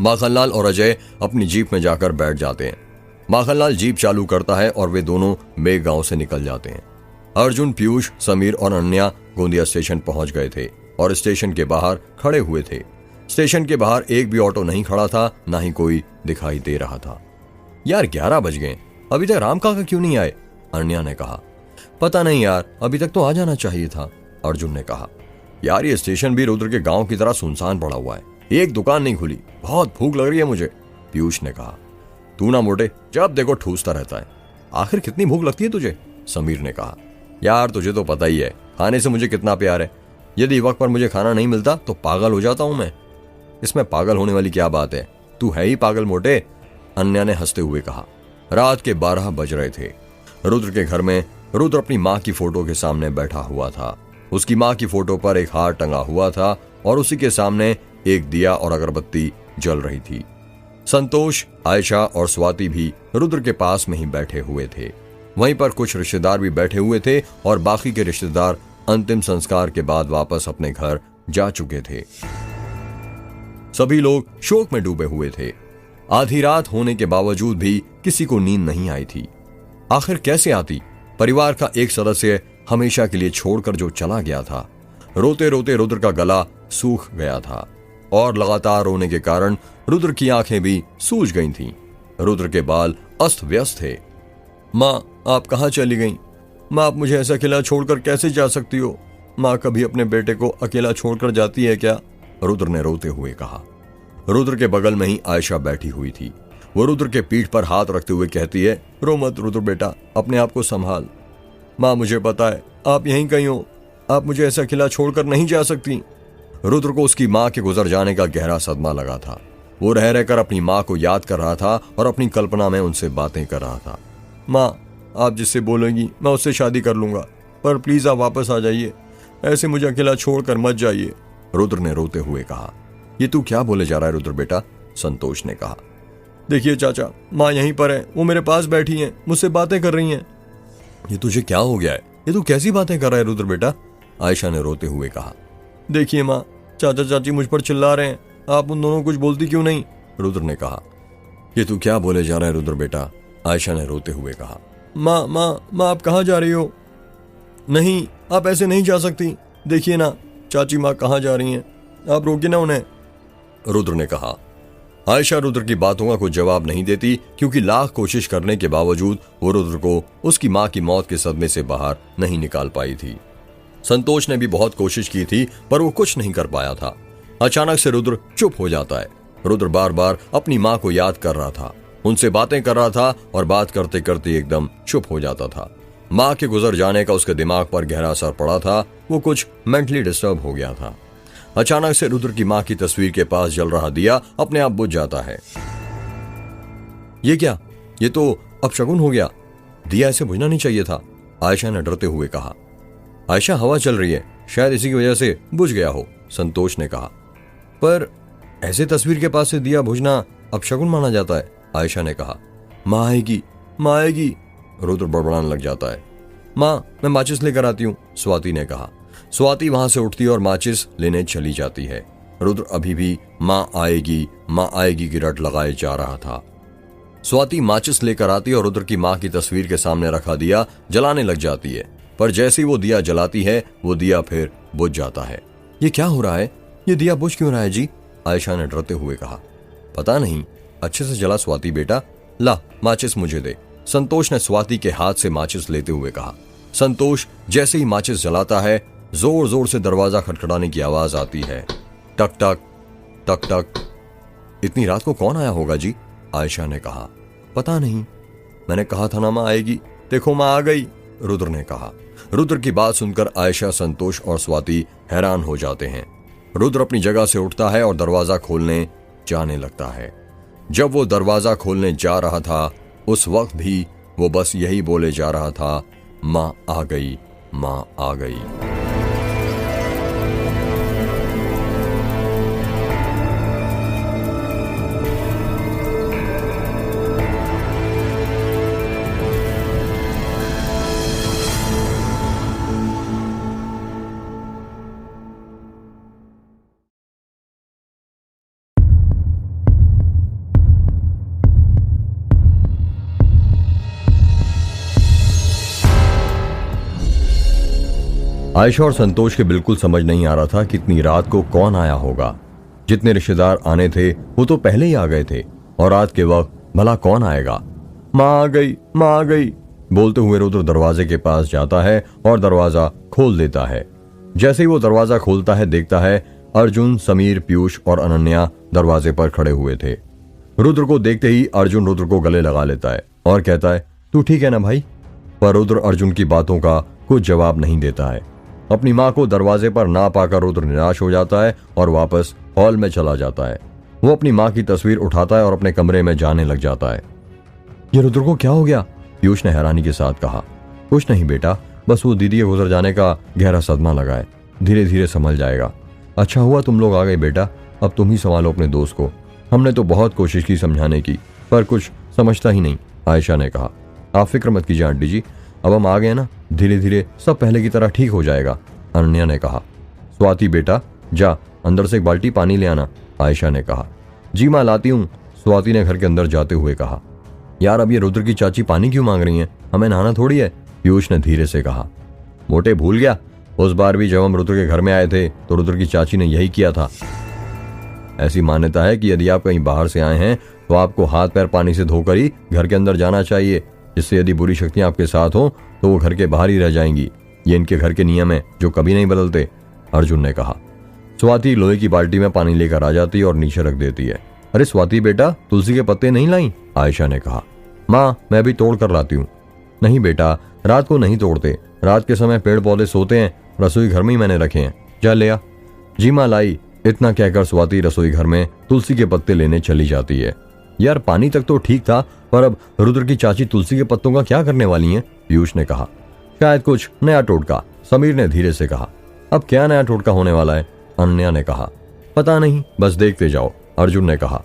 माखनलाल और अजय अपनी जीप में जाकर बैठ जाते हैं। माखनलाल जीप चालू करता है और वे दोनों मेघ गांव से निकल जाते हैं। अर्जुन, पीयूष, समीर और अन्या गोंदिया स्टेशन पहुंच गए थे और स्टेशन के बाहर खड़े हुए थे। स्टेशन के बाहर एक भी ऑटो नहीं खड़ा था, ना ही कोई दिखाई दे रहा था। यार 11 बज गए, अभी तक राम काका क्यों नहीं आए? अन्या ने कहा। पता नहीं यार, अभी तक तो आ जाना चाहिए था, अर्जुन ने कहा। यार ये स्टेशन भी रुद्र के गांव की तरह सुनसान पड़ा हुआ है, एक दुकान नहीं खुली, बहुत भूख लग रही है मुझे, पीयूष ने कहा। तू ना मोटे, जब देखो ठूसता रहता है, आखिर कितनी भूख लगती है तुझे? समीर ने कहा। यार तुझे तो पता ही है खाने से मुझे कितना प्यार है, यदि वक्त पर मुझे खाना नहीं मिलता तो पागल हो जाता हूं मैं। इसमें पागल होने वाली क्या बात है, तू है ही पागल मोटे, अन्या ने हंसते हुए कहा। रात के 12 बज रहे थे। रुद्र के घर में रुद्र अपनी माँ की फोटो के सामने बैठा हुआ था। उसकी माँ की फोटो पर एक हार टंगा हुआ था और उसी के सामने एक दिया और अगरबत्ती जल रही थी। संतोष, आयशा और स्वाति भी रुद्र के पास में ही बैठे हुए थे। वहीं पर कुछ रिश्तेदार भी बैठे हुए थे और बाकी के रिश्तेदार अंतिम संस्कार के बाद वापस अपने घर जा चुके थे। सभी लोग शोक में डूबे हुए थे। आधी रात होने के बावजूद भी किसी को नींद नहीं आई थी। आखिर कैसे आती? परिवार का एक सदस्य हमेशा के लिए छोड़कर जो चला गया था। रोते रोते रुद्र का गला सूख गया था और लगातार रोने के कारण रुद्र की आंखें भी सूज गई थीं। रुद्र के बाल अस्त व्यस्त थे। माँ, आप कहाँ चली गईं? माँ, आप मुझे ऐसा अकेला छोड़कर कैसे जा सकती हो? माँ कभी अपने बेटे को अकेला छोड़कर जाती है क्या? रुद्र ने रोते हुए कहा। रुद्र के बगल में ही आयशा बैठी हुई थी। वो रुद्र के पीठ पर हाथ रखते हुए कहती है, रो मत रुद्र बेटा, अपने आप को संभाल। माँ, मुझे पता है आप यहीं कहीं हो, आप मुझे ऐसा अकेला छोड़कर नहीं जा सकती। रुद्र को उसकी माँ के गुजर जाने का गहरा सदमा लगा था। वो रह रहकर अपनी माँ को याद कर रहा था और अपनी कल्पना में उनसे बातें कर रहा था। माँ, आप जिससे बोलेंगी मैं उससे शादी कर लूंगा, पर प्लीज आप वापस आ जाइए, ऐसे मुझे अकेला छोड़कर मत जाइए, रुद्र ने रोते हुए कहा। ये तू क्या बोले जा रहा है रुद्र बेटा? संतोष ने कहा। देखिए चाचा, माँ यहीं पर है, वो मेरे पास बैठी हैं, मुझसे बातें कर रही हैं। ये तुझे क्या हो गया है? ये तू कैसी बातें कर रहा है रुद्र बेटा? आयशा ने रोते हुए कहा। देखिए माँ, चाचा चाची मुझ पर चिल्ला रहे हैं, आप उन दोनों कुछ बोलती क्यों नहीं? रुद्र ने कहा। ये तू क्या बोले जा रहा है रुद्र बेटा? आयशा ने रोते हुए कहा। माँ माँ माँ, आप कहाँ जा रही हो? नहीं, आप ऐसे नहीं जा सकती, देखिए ना चाची माँ कहाँ जा रही हैं, आप रोकिए ना उन्हें, रुद्र ने कहा। आयशा रुद्र की बातों का कुछ जवाब नहीं देती, क्योंकि लाख कोशिश करने के बावजूद वो रुद्र को उसकी मां की मौत के सदमे से बाहर नहीं निकाल पाई थी। संतोष ने भी बहुत कोशिश की थी, पर वो कुछ नहीं कर पाया था। अचानक से रुद्र चुप हो जाता है। रुद्र बार बार अपनी मां को याद कर रहा था, उनसे बातें कर रहा था और बात करते करते एकदम चुप हो जाता था। मां के गुजर जाने का उसके दिमाग पर गहरा असर पड़ा था। वो कुछ मेंटली डिस्टर्ब हो गया था। अचानक से रुद्र की मां की तस्वीर के पास जल रहा दिया अपने आप बुझ जाता है। ये क्या? ये तो अपशगुन हो गया। दिया ऐसे बुझना नहीं चाहिए था, आयशा ने डरते हुए कहा। आयशा, हवा चल रही है, शायद इसी की वजह से बुझ गया हो, संतोष ने कहा। पर ऐसे तस्वीर के पास से दिया बुझना अपशगुन माना जाता है, आयशा ने कहा। मां आएगी, मां आएगी, रुद्र बड़बड़ाने लग जाता है। मां, मैं माचिस लेकर आती हूँ, स्वाति ने कहा। स्वाति वहां से उठती और माचिस लेने चली जाती है। रुद्र अभी भी मां आएगी की रट लगाए जा रहा था। स्वाति माचिस लेकर आती और रुद्र की मां की तस्वीर के सामने रखा दिया जलाने लग जाती है, पर जैसे ही वो दिया जलाती है वो दिया फिर बुझ जाता है। ये क्या हो रहा है? ये दिया बुझ क्यों रहा है जी? आयशा ने डरते हुए कहा। पता नहीं, अच्छे से जला स्वाति बेटा, ला माचिस मुझे दे, संतोष ने स्वाति के हाथ से माचिस लेते हुए कहा। संतोष जैसे ही माचिस जलाता है, जोर जोर से दरवाजा खटखटाने की आवाज आती है। टक टक टक टक। इतनी रात को कौन आया होगा जी? आयशा ने कहा। पता नहीं, मैंने कहा था ना मां आएगी, देखो मां आ गई, रुद्र ने कहा। रुद्र की बात सुनकर आयशा, संतोष और स्वाति हैरान हो जाते हैं। रुद्र अपनी जगह से उठता है और दरवाजा खोलने जाने लगता है। जब वो दरवाजा खोलने जा रहा था, उस वक्त भी वो बस यही बोले जा रहा था, मां आ गई, मां आ गई। आयशा और संतोष के बिल्कुल समझ नहीं आ रहा था कि इतनी रात को कौन आया होगा। जितने रिश्तेदार आने थे वो तो पहले ही आ गए थे, और रात के वक्त भला कौन आएगा। मां आ गई, मां आ गई, बोलते हुए रुद्र दरवाजे के पास जाता है और दरवाजा खोल देता है। जैसे ही वो दरवाजा खोलता है, देखता है अर्जुन, समीर, पीयूष और अनन्या दरवाजे पर खड़े हुए थे। रुद्र को देखते ही अर्जुन रुद्र को गले लगा लेता है और कहता है, तू ठीक है ना भाई? पर रुद्र अर्जुन की बातों का कुछ जवाब नहीं देता है। अपनी मां को दरवाजे पर ना पाकर रुद्र निराश हो जाता है और वापस हॉल में चला जाता है। वो अपनी मां की तस्वीर उठाता है और अपने कमरे में जाने लग जाता है। ये रुद्र को क्या हो गया? पीयूष ने हैरानी के साथ कहा। कुछ नहीं बेटा, बस वो दीदी के गुजर जाने का गहरा सदमा लगा है, धीरे धीरे संभल जाएगा। अच्छा हुआ तुम लोग आ गए बेटा, अब तुम ही संभालो अपने दोस्त को। हमने तो बहुत कोशिश की समझाने की, पर कुछ समझता ही नहीं, आयशा ने कहा। आप फिक्र मत कीजिए आंटी जी, अब हम आ गए ना, धीरे धीरे सब पहले की तरह ठीक हो जाएगा, अनन्या ने कहा। स्वाति बेटा जा अंदर से एक बाल्टी पानी ले आना, आयशा ने कहा। जी मां लाती हूँ, स्वाति ने घर के अंदर जाते हुए कहा। यार अब ये रुद्र की चाची पानी क्यों मांग रही हैं? हमें नहाना थोड़ी है, पीयूष ने धीरे से कहा। मोटे भूल गया, उस बार भी जब हम रुद्र के घर में आए थे तो रुद्र की चाची ने यही किया था। ऐसी मान्यता है कि यदि आप कहीं बाहर से आए हैं तो आपको हाथ पैर पानी से धोकर ही घर के अंदर जाना चाहिए, जिससे यदि बुरी शक्तियां आपके साथ हो तो वो घर के बाहर ही रह जाएंगी। ये इनके घर के नियम है जो कभी नहीं बदलते, अर्जुन ने कहा। स्वाति लोहे की बाल्टी में पानी लेकर आ जाती है और नीचे रख देती है। अरे स्वाति बेटा, तुलसी के पत्ते नहीं लाई? आयशा ने कहा। माँ मैं भी तोड़ कर लाती हूँ। नहीं बेटा, रात को नहीं तोड़ते, रात के समय पेड़ पौधे सोते हैं, रसोई घर में ही मैंने रखे हैं, जा ले आ। जी माँ लाई। इतना कहकर स्वाति रसोई घर में तुलसी के पत्ते लेने चली जाती है। यार पानी तक तो ठीक था, पर अब रुद्र की चाची तुलसी के पत्तों का क्या करने वाली हैं? पीयूष ने कहा। शायद कुछ नया टोटका, समीर ने धीरे से कहा। अब क्या नया टोटका होने वाला है? अनन्या ने कहा। पता नहीं, बस देखते जाओ, अर्जुन ने कहा।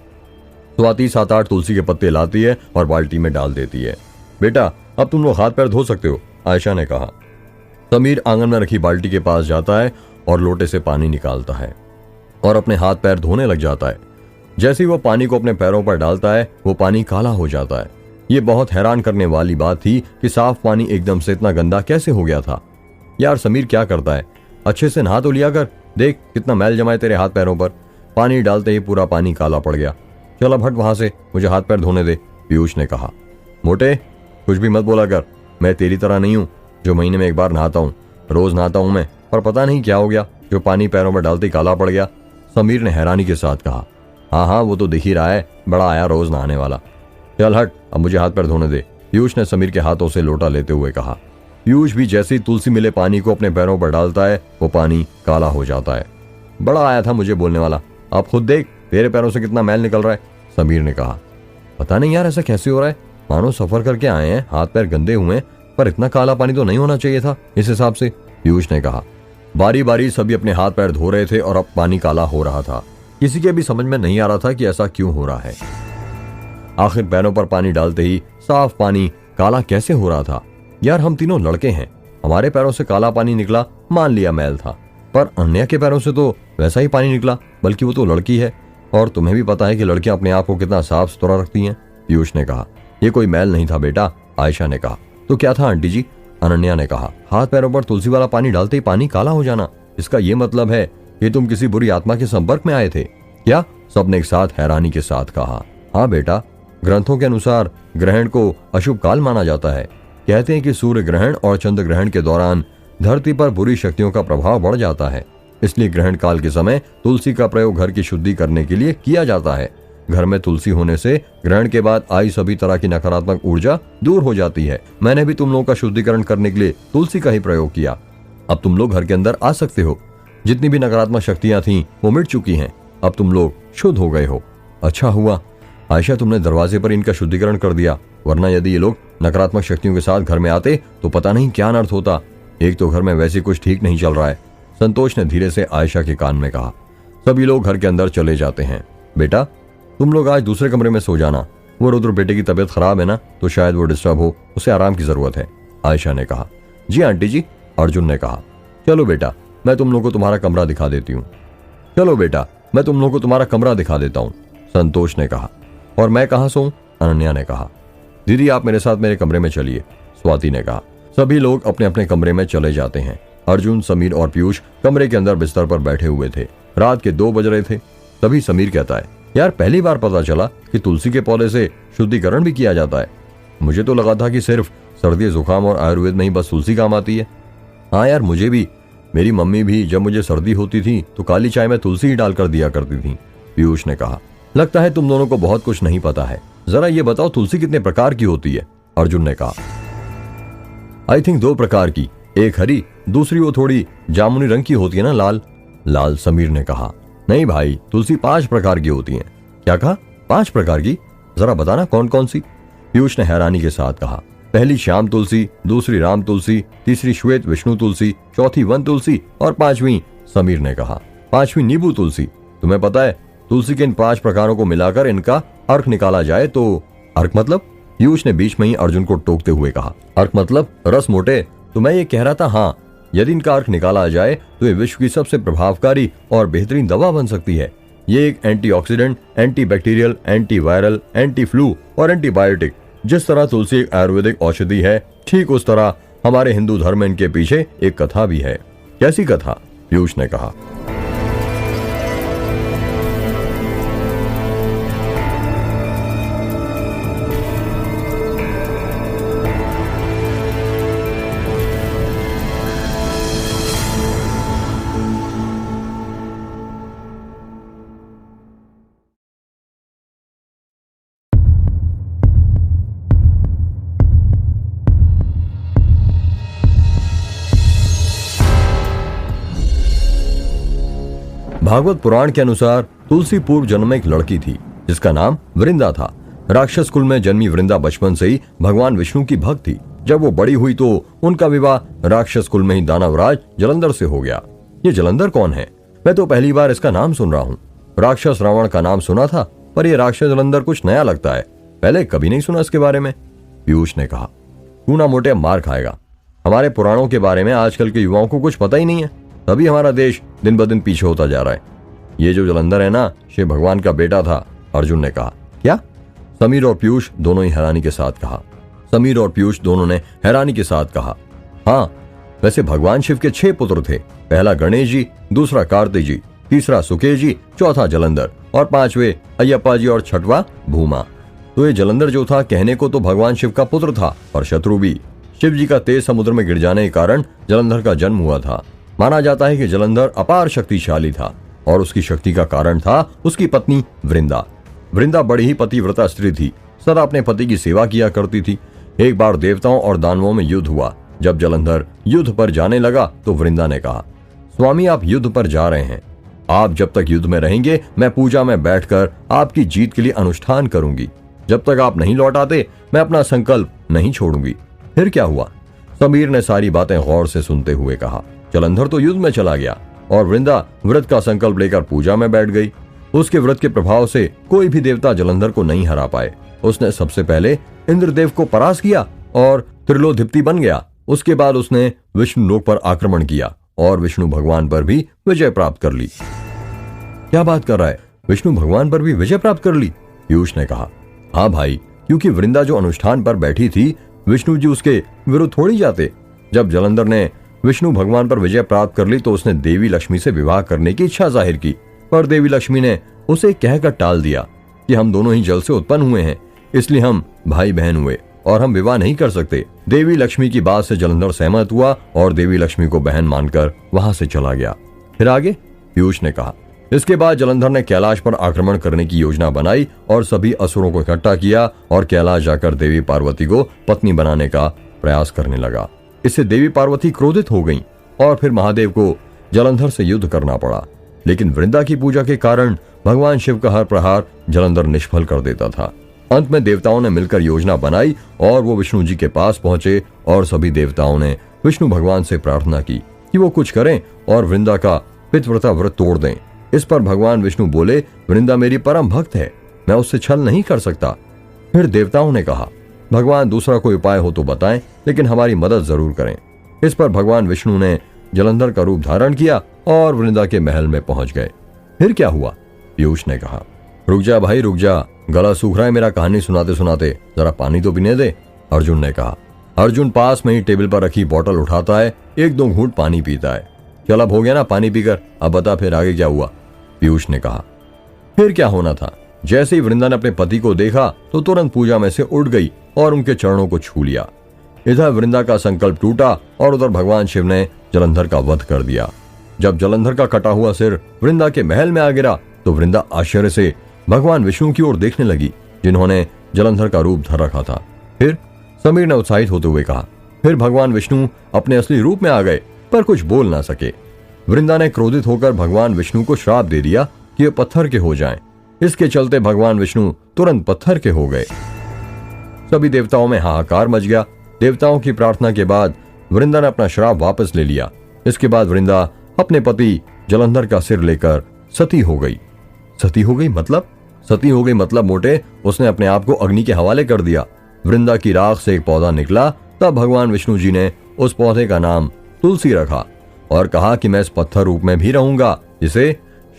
स्वाति 7-8 तुलसी के पत्ते लाती है और बाल्टी में डाल देती है। बेटा अब तुम लोग हाथ पैर धो सकते हो, आयशा ने कहा। समीर आंगन में रखी बाल्टी के पास जाता है और लोटे से पानी निकालता है और अपने हाथ पैर धोने लग जाता है। जैसे ही वो पानी को अपने पैरों पर डालता है, वो पानी काला हो जाता है। ये बहुत हैरान करने वाली बात थी कि साफ पानी एकदम से इतना गंदा कैसे हो गया था। यार समीर क्या करता है, अच्छे से नहा तो लिया कर, देख कितना मैल जमा है तेरे हाथ पैरों पर। पानी डालते ही पूरा पानी काला पड़ गया। चल अब हट वहां से, मुझे हाथ पैर धोने दे, पीयूष ने कहा। मोटे, कुछ भी मत बोला कर, मैं तेरी तरह नहीं हूं जो महीने में एक बार नहाता हूं। रोज नहाता हूं मैं, पर पता नहीं क्या हो गया जो पानी पैरों में डालते ही काला पड़ गया, समीर ने हैरानी के साथ कहा। हाँ हाँ, वो तो दिख ही रहा है, बड़ा आया रोज नहाने वाला। चल हट, अब मुझे हाथ पैर धोने दे, पीयूष ने समीर के हाथों से लोटा लेते हुए कहा। पीयूष भी जैसे ही तुलसी मिले पानी को अपने पैरों पर डालता है, वो पानी काला हो जाता है। बड़ा आया था मुझे बोलने वाला, अब खुद देख तेरे पैरों से कितना मैल निकल रहा है, समीर ने कहा। पता नहीं यार ऐसा कैसे हो रहा है, मानो सफर करके आए हैं, हाथ पैर गंदे हुए हैं, पर इतना काला पानी तो नहीं होना चाहिए था इस हिसाब से, पीयूष ने कहा। बारी बारी सभी अपने हाथ पैर धो रहे थे और अब पानी काला हो रहा था। किसी के भी समझ में नहीं आ रहा था कि ऐसा क्यों हो रहा है। आखिर पैरों पर पानी डालते ही साफ पानी काला कैसे हो रहा था। यार हम तीनों लड़के हैं, हमारे पैरों से काला पानी निकला, मान लिया मैल था, पर अनन्या के पैरों से तो वैसा ही पानी निकला, बल्कि वो तो लड़की है, और तुम्हें भी पता है कि लड़कियां अपने आप को कितना साफ सुथरा रखती हैं, पीयूष ने कहा। ये कोई मैल नहीं था बेटा, आयशा ने कहा। तो क्या था आंटी जी, अनन्या ने कहा। हाथ पैरों पर तुलसी वाला पानी डालते ही पानी काला हो जाना, इसका ये मतलब है कि तुम किसी बुरी आत्मा के संपर्क में आए थे क्या, सबने एक साथ हैरानी के साथ कहा। हाँ बेटा, ग्रंथों के अनुसार ग्रहण को अशुभ काल माना जाता है। कहते हैं कि सूर्य ग्रहण और चंद्र ग्रहण के दौरान धरती पर बुरी शक्तियों का प्रभाव बढ़ जाता है, इसलिए ग्रहण काल के समय तुलसी का प्रयोग घर की शुद्धि करने के लिए किया जाता है। घर में तुलसी होने से ग्रहण के बाद आई सभी तरह की नकारात्मक ऊर्जा दूर हो जाती है। मैंने भी तुम लोगों का शुद्धिकरण करने के लिए तुलसी का ही प्रयोग किया। अब तुम लोग घर के अंदर आ सकते हो, जितनी भी नकारात्मक शक्तियां थीं वो मिट चुकी हैं, अब तुम लोग शुद्ध हो गए हो। अच्छा हुआ आयशा तुमने दरवाजे पर इनका शुद्धिकरण कर दिया, वरना यदि ये लोग नकारात्मक शक्तियों के साथ घर में आते तो पता नहीं क्या अनर्थ होता। एक तो घर में वैसे कुछ ठीक नहीं चल रहा है, संतोष ने धीरे से आयशा के कान में कहा। सभी लोग घर के अंदर चले जाते हैं। बेटा तुम लोग आज दूसरे कमरे में सो जाना, वो रुद्र बेटे की तबीयत खराब है ना, तो शायद वो डिस्टर्ब हो, उसे आराम की जरूरत है, आयशा ने कहा। जी आंटी जी, अर्जुन ने कहा। चलो बेटा मैं तुम लोग को तुम्हारा कमरा दिखा देती हूँ। चलो बेटा मैं तुम लोग को तुम्हारा कमरा दिखा देता हूँ, संतोष ने कहा। और मैं कहाँ सोऊं, अनन्या ने कहा। दीदी आप मेरे साथ मेरे कमरे में चलिए, स्वाति ने कहा। सभी लोग अपने अपने कमरे में चले जाते हैं। अर्जुन, समीर और पीयूष कमरे के अंदर बिस्तर पर बैठे हुए थे। रात के 2 बज रहे थे। तभी समीर कहता है, यार पहली बार पता चला कि तुलसी के पौधे से शुद्धिकरण भी किया जाता है। मुझे तो लगा था कि सिर्फ सर्दी जुकाम और आयुर्वेद में ही बस तुलसी काम आती है। हाँ यार मुझे भी, मेरी मम्मी भी जब मुझे सर्दी होती थी तो काली चाय में तुलसी ही डालकर दिया करती थी, पीयूष ने कहा। लगता है तुम दोनों को बहुत कुछ नहीं पता है, जरा ये बताओ तुलसी कितने प्रकार की होती है, अर्जुन ने कहा। आई थिंक 2 प्रकार की, एक हरी, दूसरी वो थोड़ी जामुनी रंग की होती है ना, लाल। लाल, समीर ने कहा। नहीं भाई, तुलसी 5 प्रकार की होती है। क्या कहा, 5 प्रकार की, जरा बताना कौन कौन सी, पीयूष ने हैरानी के साथ कहा। पहली श्याम तुलसी, दूसरी राम तुलसी, तीसरी श्वेत विष्णु तुलसी, चौथी वन तुलसी और 5वीं, समीर ने कहा, 5वीं नींबू तुलसी। तुम्हें पता है तुलसी के इन 5 प्रकारों को मिलाकर इनका अर्क निकाला जाए तो। अर्क मतलब, पीयूष ने बीच में ही अर्जुन को टोकते हुए कहा। अर्क मतलब रस मोटे, तो मैं ये कह रहा था, हाँ यदि इनका अर्क निकाला जाए तो ये विश्व की सबसे प्रभावकारी और बेहतरीन दवा बन सकती है। ये एक antioxidant, antibacterial, antiviral, anti flu और एंटीबायोटिक, जिस तरह तुलसी एक आयुर्वेदिक औषधि है, ठीक उस तरह हमारे हिंदू धर्म में इनके पीछे एक कथा भी है। कैसी कथा, पीयूष ने कहा। भागवत पुराण के अनुसार तुलसी पूर्व जन्म में एक लड़की थी जिसका नाम वृंदा था। राक्षस कुल में जन्मी वृंदा बचपन से ही भगवान विष्णु की भक्त थी। जब वो बड़ी हुई तो उनका विवाह राक्षस कुल में ही दानवराज जलंधर से हो गया। ये जलंधर कौन है, मैं तो पहली बार इसका नाम सुन रहा हूँ। राक्षस रावण का नाम सुना था, पर यह राक्षस जलंधर कुछ नया लगता है, पहले कभी नहीं सुना इसके बारे में, पीयूष ने कहा। तू ना मोटे मार खाएगा, हमारे पुराणों के बारे में आजकल के युवाओं को कुछ पता ही नहीं है, तभी हमारा देश दिन ब दिन पीछे होता जा रहा है। ये जो जलंधर है ना, शिव भगवान का बेटा था, अर्जुन ने कहा। क्या, समीर और पीयूष दोनों ही हैरानी के साथ कहा। समीर और पीयूष दोनों ने हैरानी के साथ कहा, हाँ वैसे भगवान शिव के 6 पुत्र थे। पहला गणेश जी, दूसरा कार्तिक जी, तीसरा सुकेश जी, चौथा जलंधर। और 5वें अयप्पा जी और 6वां भूमा। तो ये जलंधर जो था कहने को तो भगवान शिव का पुत्र था और शत्रु भी। शिव जी का तेज समुद्र में गिर जाने के कारण जलंधर का जन्म हुआ था। माना जाता है कि जलंधर अपार शक्तिशाली था और उसकी शक्ति का कारण था उसकी पत्नी वृंदा। वृंदा बड़ी ही पतिव्रता स्त्री थी, सदा अपने पति की सेवा किया करती थी। एक बार देवताओं और दानवों में युद्ध हुआ। जब जलंधर युद्ध पर जाने लगा तो वृंदा ने कहा, स्वामी आप युद्ध पर जा रहे हैं, आप जब तक युद्ध में रहेंगे मैं पूजा में बैठकर आपकी जीत के लिए अनुष्ठान करूंगी। जब तक आप नहीं लौट आते मैं अपना संकल्प नहीं छोड़ूंगी। फिर क्या हुआ? समीर ने सारी बातें गौर से सुनते हुए कहा, जलंधर तो युद्ध में चला गया और वृंदा व्रत का संकल्प लेकर पूजा में बैठ गई। उसके व्रत के प्रभाव से कोई भी देवता जलंधर को नहीं हरा पाए। उसने सबसे पहले इंद्रदेव को परास्त किया और त्रिलोधिपति बन गया। उसके बाद उसने विष्णु लोक पर आक्रमण किया और विष्णु भगवान पर भी विजय प्राप्त कर ली। क्या बात कर रहा है? विष्णु भगवान पर भी विजय प्राप्त कर ली? पीयूष ने कहा, हाँ भाई, क्योंकि वृंदा जो अनुष्ठान पर बैठी थी विष्णु जी उसके विरुद्ध थोड़ी जाते। जब जलंधर ने विष्णु भगवान पर विजय प्राप्त कर ली तो उसने देवी लक्ष्मी से विवाह करने की इच्छा जाहिर की, पर देवी लक्ष्मी ने उसे कहकर टाल दिया कि हम दोनों ही जल से उत्पन्न हुए हैं, इसलिए हम भाई बहन हुए और हम विवाह नहीं कर सकते। देवी लक्ष्मी की बात से जलंधर सहमत हुआ और देवी लक्ष्मी को बहन मानकर वहां से चला गया। फिर आगे? पीयूष ने कहा, इसके बाद जलंधर ने कैलाश पर आक्रमण करने की योजना बनाई और सभी असुरों को इकट्ठा किया और कैलाश जाकर देवी पार्वती को पत्नी बनाने का प्रयास करने लगा। इससे देवी पार्वती क्रोधित हो गईं और फिर महादेव को जलंधर से युद्ध करना पड़ा। लेकिन वृंदा की पूजा के कारण भगवान शिव का हर प्रहार जलंधर निष्फल कर देता था। अंत में देवताओं ने मिलकर योजना बनाई और वो विष्णु जी के पास पहुंचे और सभी देवताओं ने विष्णु भगवान से प्रार्थना की कि वो कुछ करें और वृंदा का पितृव्रता व्रत तोड़ दें। इस पर भगवान विष्णु बोले, वृंदा मेरी परम भक्त है, मैं उससे छल नहीं कर सकता। फिर देवताओं ने कहा, भगवान दूसरा कोई उपाय हो तो बताएं, लेकिन हमारी मदद जरूर करें। इस पर भगवान विष्णु ने जलंधर का रूप धारण किया और वृंदा के महल में पहुंच गए। फिर क्या हुआ? पीयूष ने कहा, रुक जा भाई रुक जा, गला सूख रहा है मेरा कहानी सुनाते सुनाते, जरा पानी तो पीने दे। अर्जुन ने कहा। अर्जुन पास में ही टेबल पर रखी बोतल उठाता है, 1-2 घूंट पानी पीता है। चल अब हो गया ना पानी पीकर, अब बता फिर आगे क्या हुआ? पीयूष ने कहा, फिर क्या होना था? जैसे ही वृंदा ने अपने पति को देखा तो तुरंत पूजा में से उठ गई और उनके चरणों को छू लिया। इधर वृंदा का संकल्प टूटा और उधर भगवान शिव ने जलंधर का वध कर दिया। जब जलंधर का कटा हुआ सिर वृंदा के महल में आ गिरा तो वृंदा आश्चर्य से भगवान विष्णु की ओर देखने लगी, जिन्होंने जलंधर का रूप धर रखा था। फिर समीर ने उत्साहित होते हुए कहा, फिर भगवान विष्णु अपने असली रूप में आ गए पर कुछ बोल ना सके। वृंदा ने क्रोधित होकर भगवान विष्णु को श्राप दे दिया कि वे पत्थर के हो जाएं। इसके चलते भगवान विष्णु तुरंत पत्थर के हो गए। सभी देवताओं में हाहाकार मच गया। देवताओं की प्रार्थना के बाद वृंदा ने अपना श्राप वापस ले लिया। इसके बाद वृंदा अपने पति जलंधर का सिर लेकर सती हो गई। सती हो गई मतलब? सती हो गई मतलब मोटे, उसने अपने आप को अग्नि के हवाले कर दिया। वृंदा की राख से एक पौधा निकला, तब भगवान विष्णु जी ने उस पौधे का नाम तुलसी रखा और कहा कि मैं इस पत्थर रूप में भी रहूंगा, जिसे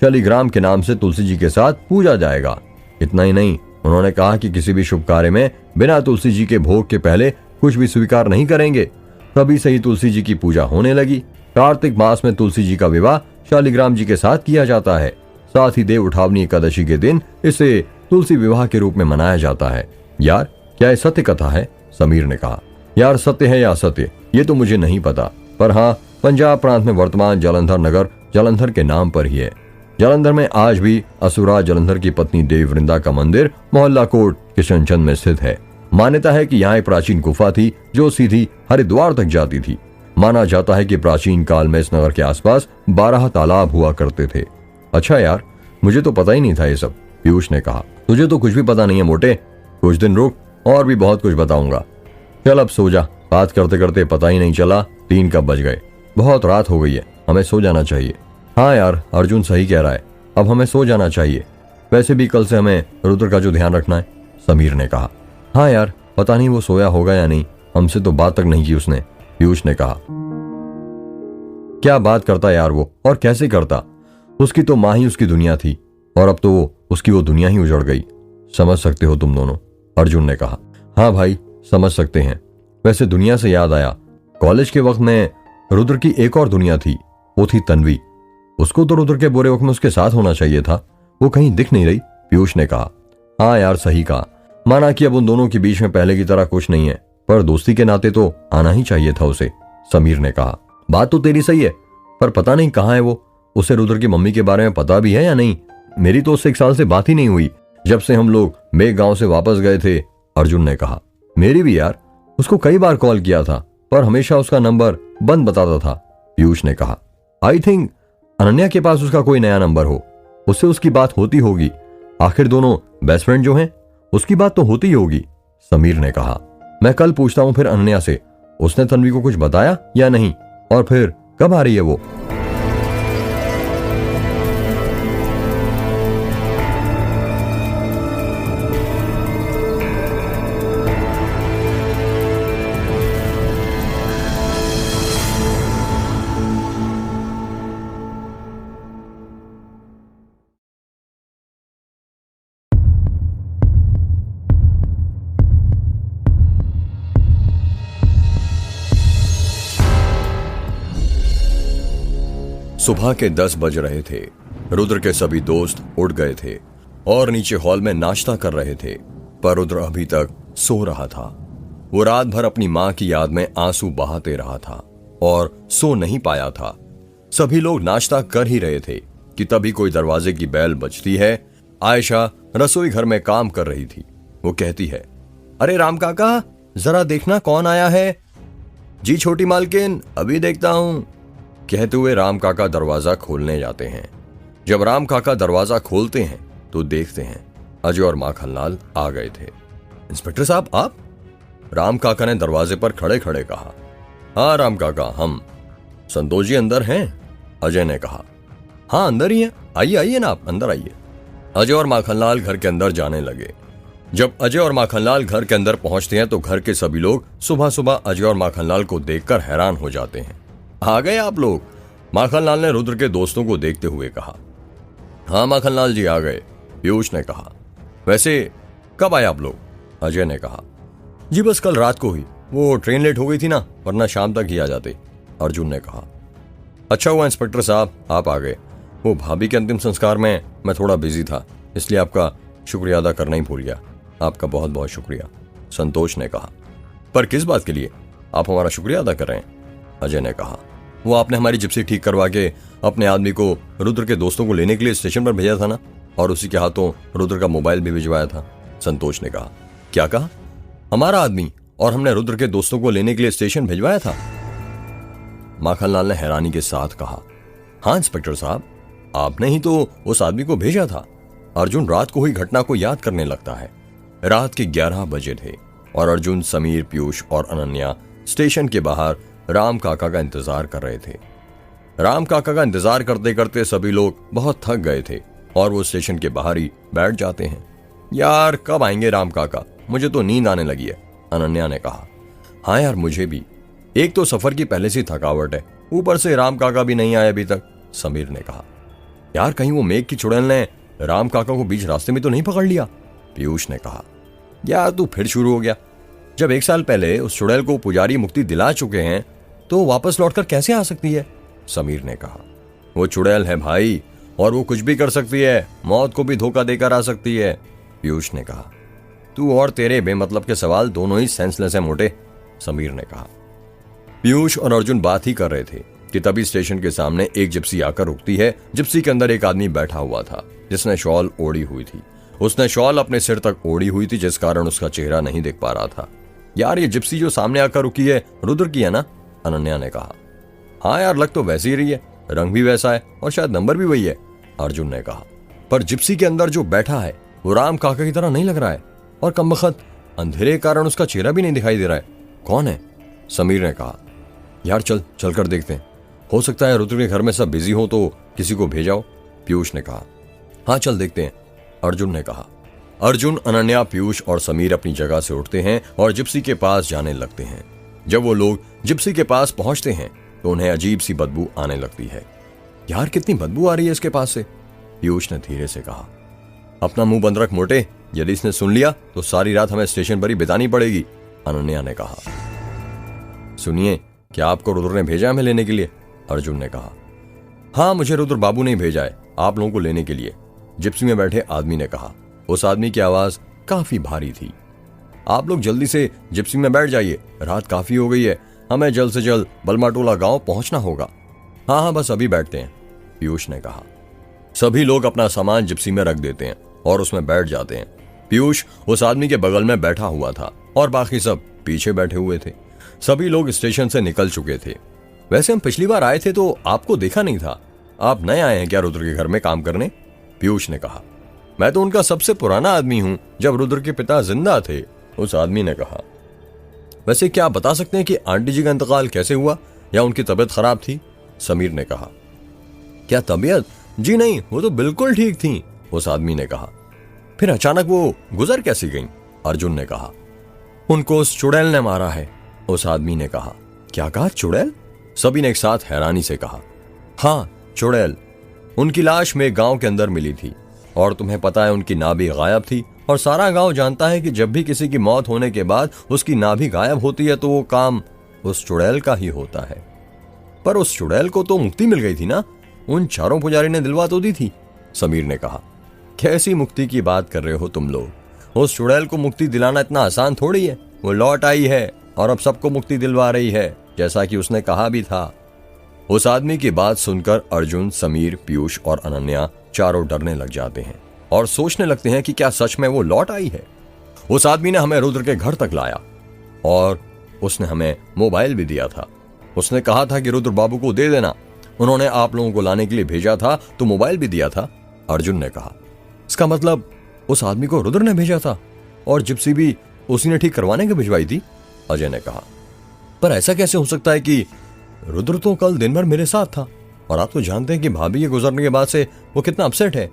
शालिग्राम के नाम से तुलसी जी के साथ पूजा जाएगा। इतना ही नहीं, उन्होंने कहा कि किसी भी शुभ कार्य में बिना तुलसी जी के भोग के पहले कुछ भी स्वीकार नहीं करेंगे। तभी से ही तुलसी जी की पूजा होने लगी। कार्तिक मास में तुलसी जी का विवाह शालिग्राम जी के साथ किया जाता है। साथ ही देव उठावनी एकादशी के दिन इसे तुलसी विवाह के रूप में मनाया जाता है। यार क्या यह सत्य कथा है? समीर ने कहा, यार सत्य है या असत्य ये तो मुझे नहीं पता, पर हाँ पंजाब प्रांत में वर्तमान जलंधर नगर जलंधर के नाम पर ही है। जलंधर में आज भी असुरा जलंधर की पत्नी देवी वृंदा का मंदिर मोहल्ला कोट किशनचंद में स्थित है। मान्यता है कि यहाँ एक प्राचीन गुफा थी जो सीधी हरिद्वार तक जाती थी। माना जाता है कि प्राचीन काल में इस नगर के आसपास 12 तालाब हुआ करते थे। अच्छा यार, मुझे तो पता ही नहीं था ये सब। पीयूष ने कहा, तुझे तो कुछ भी पता नहीं है मोटे, कुछ दिन रुक और भी बहुत कुछ बताऊंगा। चल अब सो जा, बात करते करते पता ही नहीं चला 3 कब बज गए। बहुत रात हो गई है, हमें सो जाना चाहिए। हाँ यार, अर्जुन सही कह रहा है, अब हमें सो जाना चाहिए। वैसे भी कल से हमें रुद्र का जो ध्यान रखना है। समीर ने कहा, हाँ यार, पता नहीं वो सोया होगा या नहीं, हमसे तो बात तक नहीं की उसने। पीयूष ने कहा, क्या बात करता यार वो, और कैसे करता? उसकी तो माँ ही उसकी दुनिया थी और अब तो उसकी वो दुनिया ही उजड़ गई। समझ सकते हो तुम दोनों? अर्जुन ने कहा, हाँ भाई समझ सकते हैं। वैसे दुनिया से याद आया, कॉलेज के वक्त में रुद्र की एक और दुनिया थी, वो थी तन्वी। उसको तो रुद्र के बुरे वक्त में उसके साथ होना चाहिए था, वो कहीं दिख नहीं रही। पीयूष ने कहा, हाँ यार सही कहा। माना कि अब उन दोनों के बीच में पहले की तरह कुछ नहीं है, पर दोस्ती के नाते तो आना ही चाहिए था उसे। समीर ने कहा, बात तो तेरी सही है, पर पता नहीं कहाँ है वो। उसे रुद्र की मम्मी के बारे में पता भी है या नहीं? मेरी तो उससे 1 साल से बात ही नहीं हुई, जब से हम लोग मेघ गांव से वापस गए थे। अर्जुन ने कहा, मेरी भी यार। उसको कई बार कॉल किया था, पर हमेशा उसका नंबर बंद बताता था। पीयूष ने कहा, आई थिंक अनन्या के पास उसका कोई नया नंबर हो, उससे उसकी बात होती होगी। आखिर दोनों बेस्ट फ्रेंड जो हैं, उसकी बात तो होती ही होगी। समीर ने कहा, मैं कल पूछता हूं फिर अनन्या से, उसने तन्वी को कुछ बताया या नहीं, और फिर कब आ रही है वो। सुबह के 10 बज रहे थे। रुद्र के सभी दोस्त उठ गए थे और नीचे हॉल में नाश्ता कर रहे थे, पर रुद्र अभी तक सो रहा था। वो रात भर अपनी मां की याद में आंसू बहाते रहा था और सो नहीं पाया था। सभी लोग नाश्ता कर ही रहे थे कि तभी कोई दरवाजे की बेल बजती है। आयशा रसोई घर में काम कर रही थी। वो कहती है, अरे राम काका, जरा देखना कौन आया है। जी छोटी मालकिन, अभी देखता हूं, कहते हुए राम काका दरवाजा खोलने जाते हैं। जब राम काका दरवाजा खोलते हैं तो देखते हैं अजय और माखनलाल आ गए थे। इंस्पेक्टर साहब आप? राम काका ने दरवाजे पर खड़े खड़े कहा। हाँ राम काका, हम। संतोष जी अंदर हैं? अजय ने कहा। हाँ अंदर ही है, आइए आइए ना, आप अंदर आइए। अजय और माखनलाल घर के अंदर जाने लगे। जब अजय और माखनलाल घर के अंदर पहुंचते हैं तो घर के सभी लोग सुबह सुबह अजय और माखनलाल को देखकर हैरान हो जाते हैं। आ गए आप लोग? माखनलाल ने रुद्र के दोस्तों को देखते हुए कहा। हाँ माखनलाल जी आ गए, पीयूष ने कहा। वैसे कब आए आप लोग? अजय ने कहा। जी बस कल रात को ही, वो ट्रेन लेट हो गई थी ना, वरना शाम तक ही आ जाते, अर्जुन ने कहा। अच्छा हुआ इंस्पेक्टर साहब आप आ गए। वो भाभी के अंतिम संस्कार में मैं थोड़ा बिजी था, इसलिए आपका शुक्रिया अदा करना ही भूल गया। आपका बहुत बहुत शुक्रिया, संतोष ने कहा। पर किस बात के लिए आप हमारा शुक्रिया अदा कर रहे हैं? अजय ने कहा। वो आपने हमारी जिप्सी ठीक करवा के अपने आदमी को रुद्र के दोस्तों को लेने के लिए स्टेशन पर भेजा था ना, और उसी के हाथों रुद्र का मोबाइल भी भिजवाया था। संतोष ने कहा। क्या कहा? हमारा आदमी और हमने रुद्र के दोस्तों को लेने के लिए स्टेशन भिजवाया था? माखनलाल ने हैरानी के साथ कहा। हाँ इंस्पेक्टर साहब, आपने ही तो उस आदमी को भेजा था। अर्जुन रात को हुई घटना को याद करने लगता है। रात के 11 बजे थे और अर्जुन, समीर, पीयूष और अनन्या स्टेशन के बाहर राम काका का इंतजार कर रहे थे। राम काका का इंतजार करते करते सभी लोग बहुत थक गए थे और वो स्टेशन के बाहर ही बैठ जाते हैं। यार कब आएंगे राम काका, मुझे तो नींद आने लगी है, अनन्या ने कहा। हाँ यार मुझे भी, एक तो सफर की पहले से थकावट है, ऊपर से राम काका भी नहीं आए अभी तक, समीर ने कहा। यार कहीं वो मेघ की चुड़ैल ने राम काका को बीच रास्ते में तो नहीं पकड़ लिया, पीयूष ने कहा। यार तू फिर शुरू हो गया। जब 1 साल पहले उस चुड़ैल को पुजारी मुक्ति दिला चुके हैं तो वापस लौटकर कैसे आ सकती है, समीर ने कहा। वो चुड़ैल है भाई, और वो कुछ भी कर सकती है, मौत को भी धोखा देकर आ सकती है, पीयूष ने कहा। तू और तेरे बेमतलब के सवाल दोनों ही सेंसलेस है मोटे, समीर ने कहा। पीयूष और अर्जुन बात ही कर रहे थे कि तभी स्टेशन के सामने एक जिप्सी आकर रुकती है। जिप्सी के अंदर एक आदमी बैठा हुआ था जिसने शॉल ओढ़ी हुई थी। उसने शॉल अपने सिर तक ओढ़ी हुई थी, जिस कारण उसका चेहरा नहीं दिख पा रहा था। यार ये जिप्सी जो सामने आकर रुकी है रुद्र की है ना, अनन्या ने कहा। हाँ यार लग तो वैसी ही रही है, रंग भी वैसा है और शायद नंबर भी वही है, अर्जुन ने कहा। पर जिप्सी के अंदर जो बैठा है वो राम काका की तरह नहीं लग रहा है, और कमबख्त अंधेरे के कारण उसका चेहरा भी नहीं दिखाई दे रहा है। कौन है, समीर ने कहा। यार चल कर देखते हैं, हो सकता है रुद्र के घर में सब बिजी हो तो किसी को भेजाओ, पीयूष ने कहा। हाँ चल देखते हैं, अर्जुन ने कहा। अर्जुन, अनन्या, पीयूष और समीर अपनी जगह से उठते हैं और जिप्सी के पास जाने लगते हैं। जब वो लोग जिप्सी के पास पहुंचते हैं तो उन्हें अजीब सी बदबू आने लगती है। यार कितनी बदबू आ रही है इसके पास से, पीयूष ने धीरे से कहा। अपना मुंह बंद रख मोटे, यदि इसने सुन लिया तो सारी रात हमें स्टेशन पर ही बितानी पड़ेगी, अनन्या ने कहा। सुनिए, क्या आपको रुद्र ने भेजा हमें लेने के लिए, अर्जुन ने कहा। हाँ मुझे रुद्र बाबू ने भेजा है आप लोगों को लेने के लिए। जिप्सी में बैठे आदमी ने कहा। उस आदमी की आवाज काफी भारी थी। आप लोग जल्दी से जिप्सी में बैठ जाइए, रात काफी हो गई है, हमें जल्द से जल्द बलमाटोला गांव पहुंचना होगा। हाँ हाँ, बस अभी बैठते हैं, पीयूष ने कहा। सभी लोग अपना सामान जिप्सी में रख देते हैं और उसमें बैठ जाते हैं। पीयूष उस आदमी के बगल में बैठा हुआ था और बाकी सब पीछे बैठे हुए थे। सभी लोग स्टेशन से निकल चुके थे। वैसे हम पिछली बार आए थे तो आपको देखा नहीं था। आप नए आए हैं क्या रुद्र के घर में काम करने? पीयूष ने कहा। मैं तो उनका सबसे पुराना आदमी हूं, जब रुद्र के पिता जिंदा थे, उस आदमी ने कहा। वैसे क्या आप बता सकते हैं कि आंटी जी का इंतकाल कैसे हुआ, या उनकी तबीयत खराब थी? समीर ने कहा। क्या तबीयत? जी नहीं, वो तो बिल्कुल ठीक थी, उस आदमी ने कहा। फिर अचानक वो गुजर कैसी गईं? अर्जुन ने कहा। उनको उस चुड़ैल ने मारा है, उस आदमी ने कहा। क्या कहा, चुड़ैल? सभी ने एक साथ हैरानी से कहा। हाँ, चुड़ैल। उनकी लाश में गांव के अंदर मिली थी और तुम्हें पता है उनकी नाभि गायब थी, और सारा गांव जानता है कि जब भी किसी की मौत होने के बाद उसकी नाभि गायब होती है तो वो काम उस चुड़ैल का ही होता है। पर उस चुड़ैल को तो मुक्ति मिल गई थी ना, उन चारों पुजारी ने दिलवा तो दी थी, समीर ने कहा। कैसी मुक्ति की बात कर रहे हो तुम लोग? उस चुड़ैल को मुक्ति दिलाना इतना आसान थोड़ी है। वो लौट आई है और अब सबको मुक्ति दिलवा रही है, जैसा कि उसने कहा भी था। उस आदमी की बात सुनकर अर्जुन, समीर, पीयूष और अनन्या चारों डरने लग जाते हैं और सोचने लगते हैं कि क्या सच में वो लौट आई है। उस आदमी ने हमें रुद्र के घर तक लाया और उसने हमें मोबाइल भी दिया था। उसने कहा था कि रुद्र बाबू को दे देना। उन्होंने आप लोगों को लाने के लिए भेजा था तो मोबाइल भी दिया था, अर्जुन ने कहा। इसका मतलब उस आदमी को रुद्र ने भेजा था और जिप्सी भी उसी ने ठीक करवाने के भिजवाई थी, अजय ने कहा। पर ऐसा कैसे हो सकता है कि रुद्र तो कल दिन भर मेरे साथ था, और आप तो जानते हैं कि भाभी के गुजरने के बाद से वो कितना अपसेट है।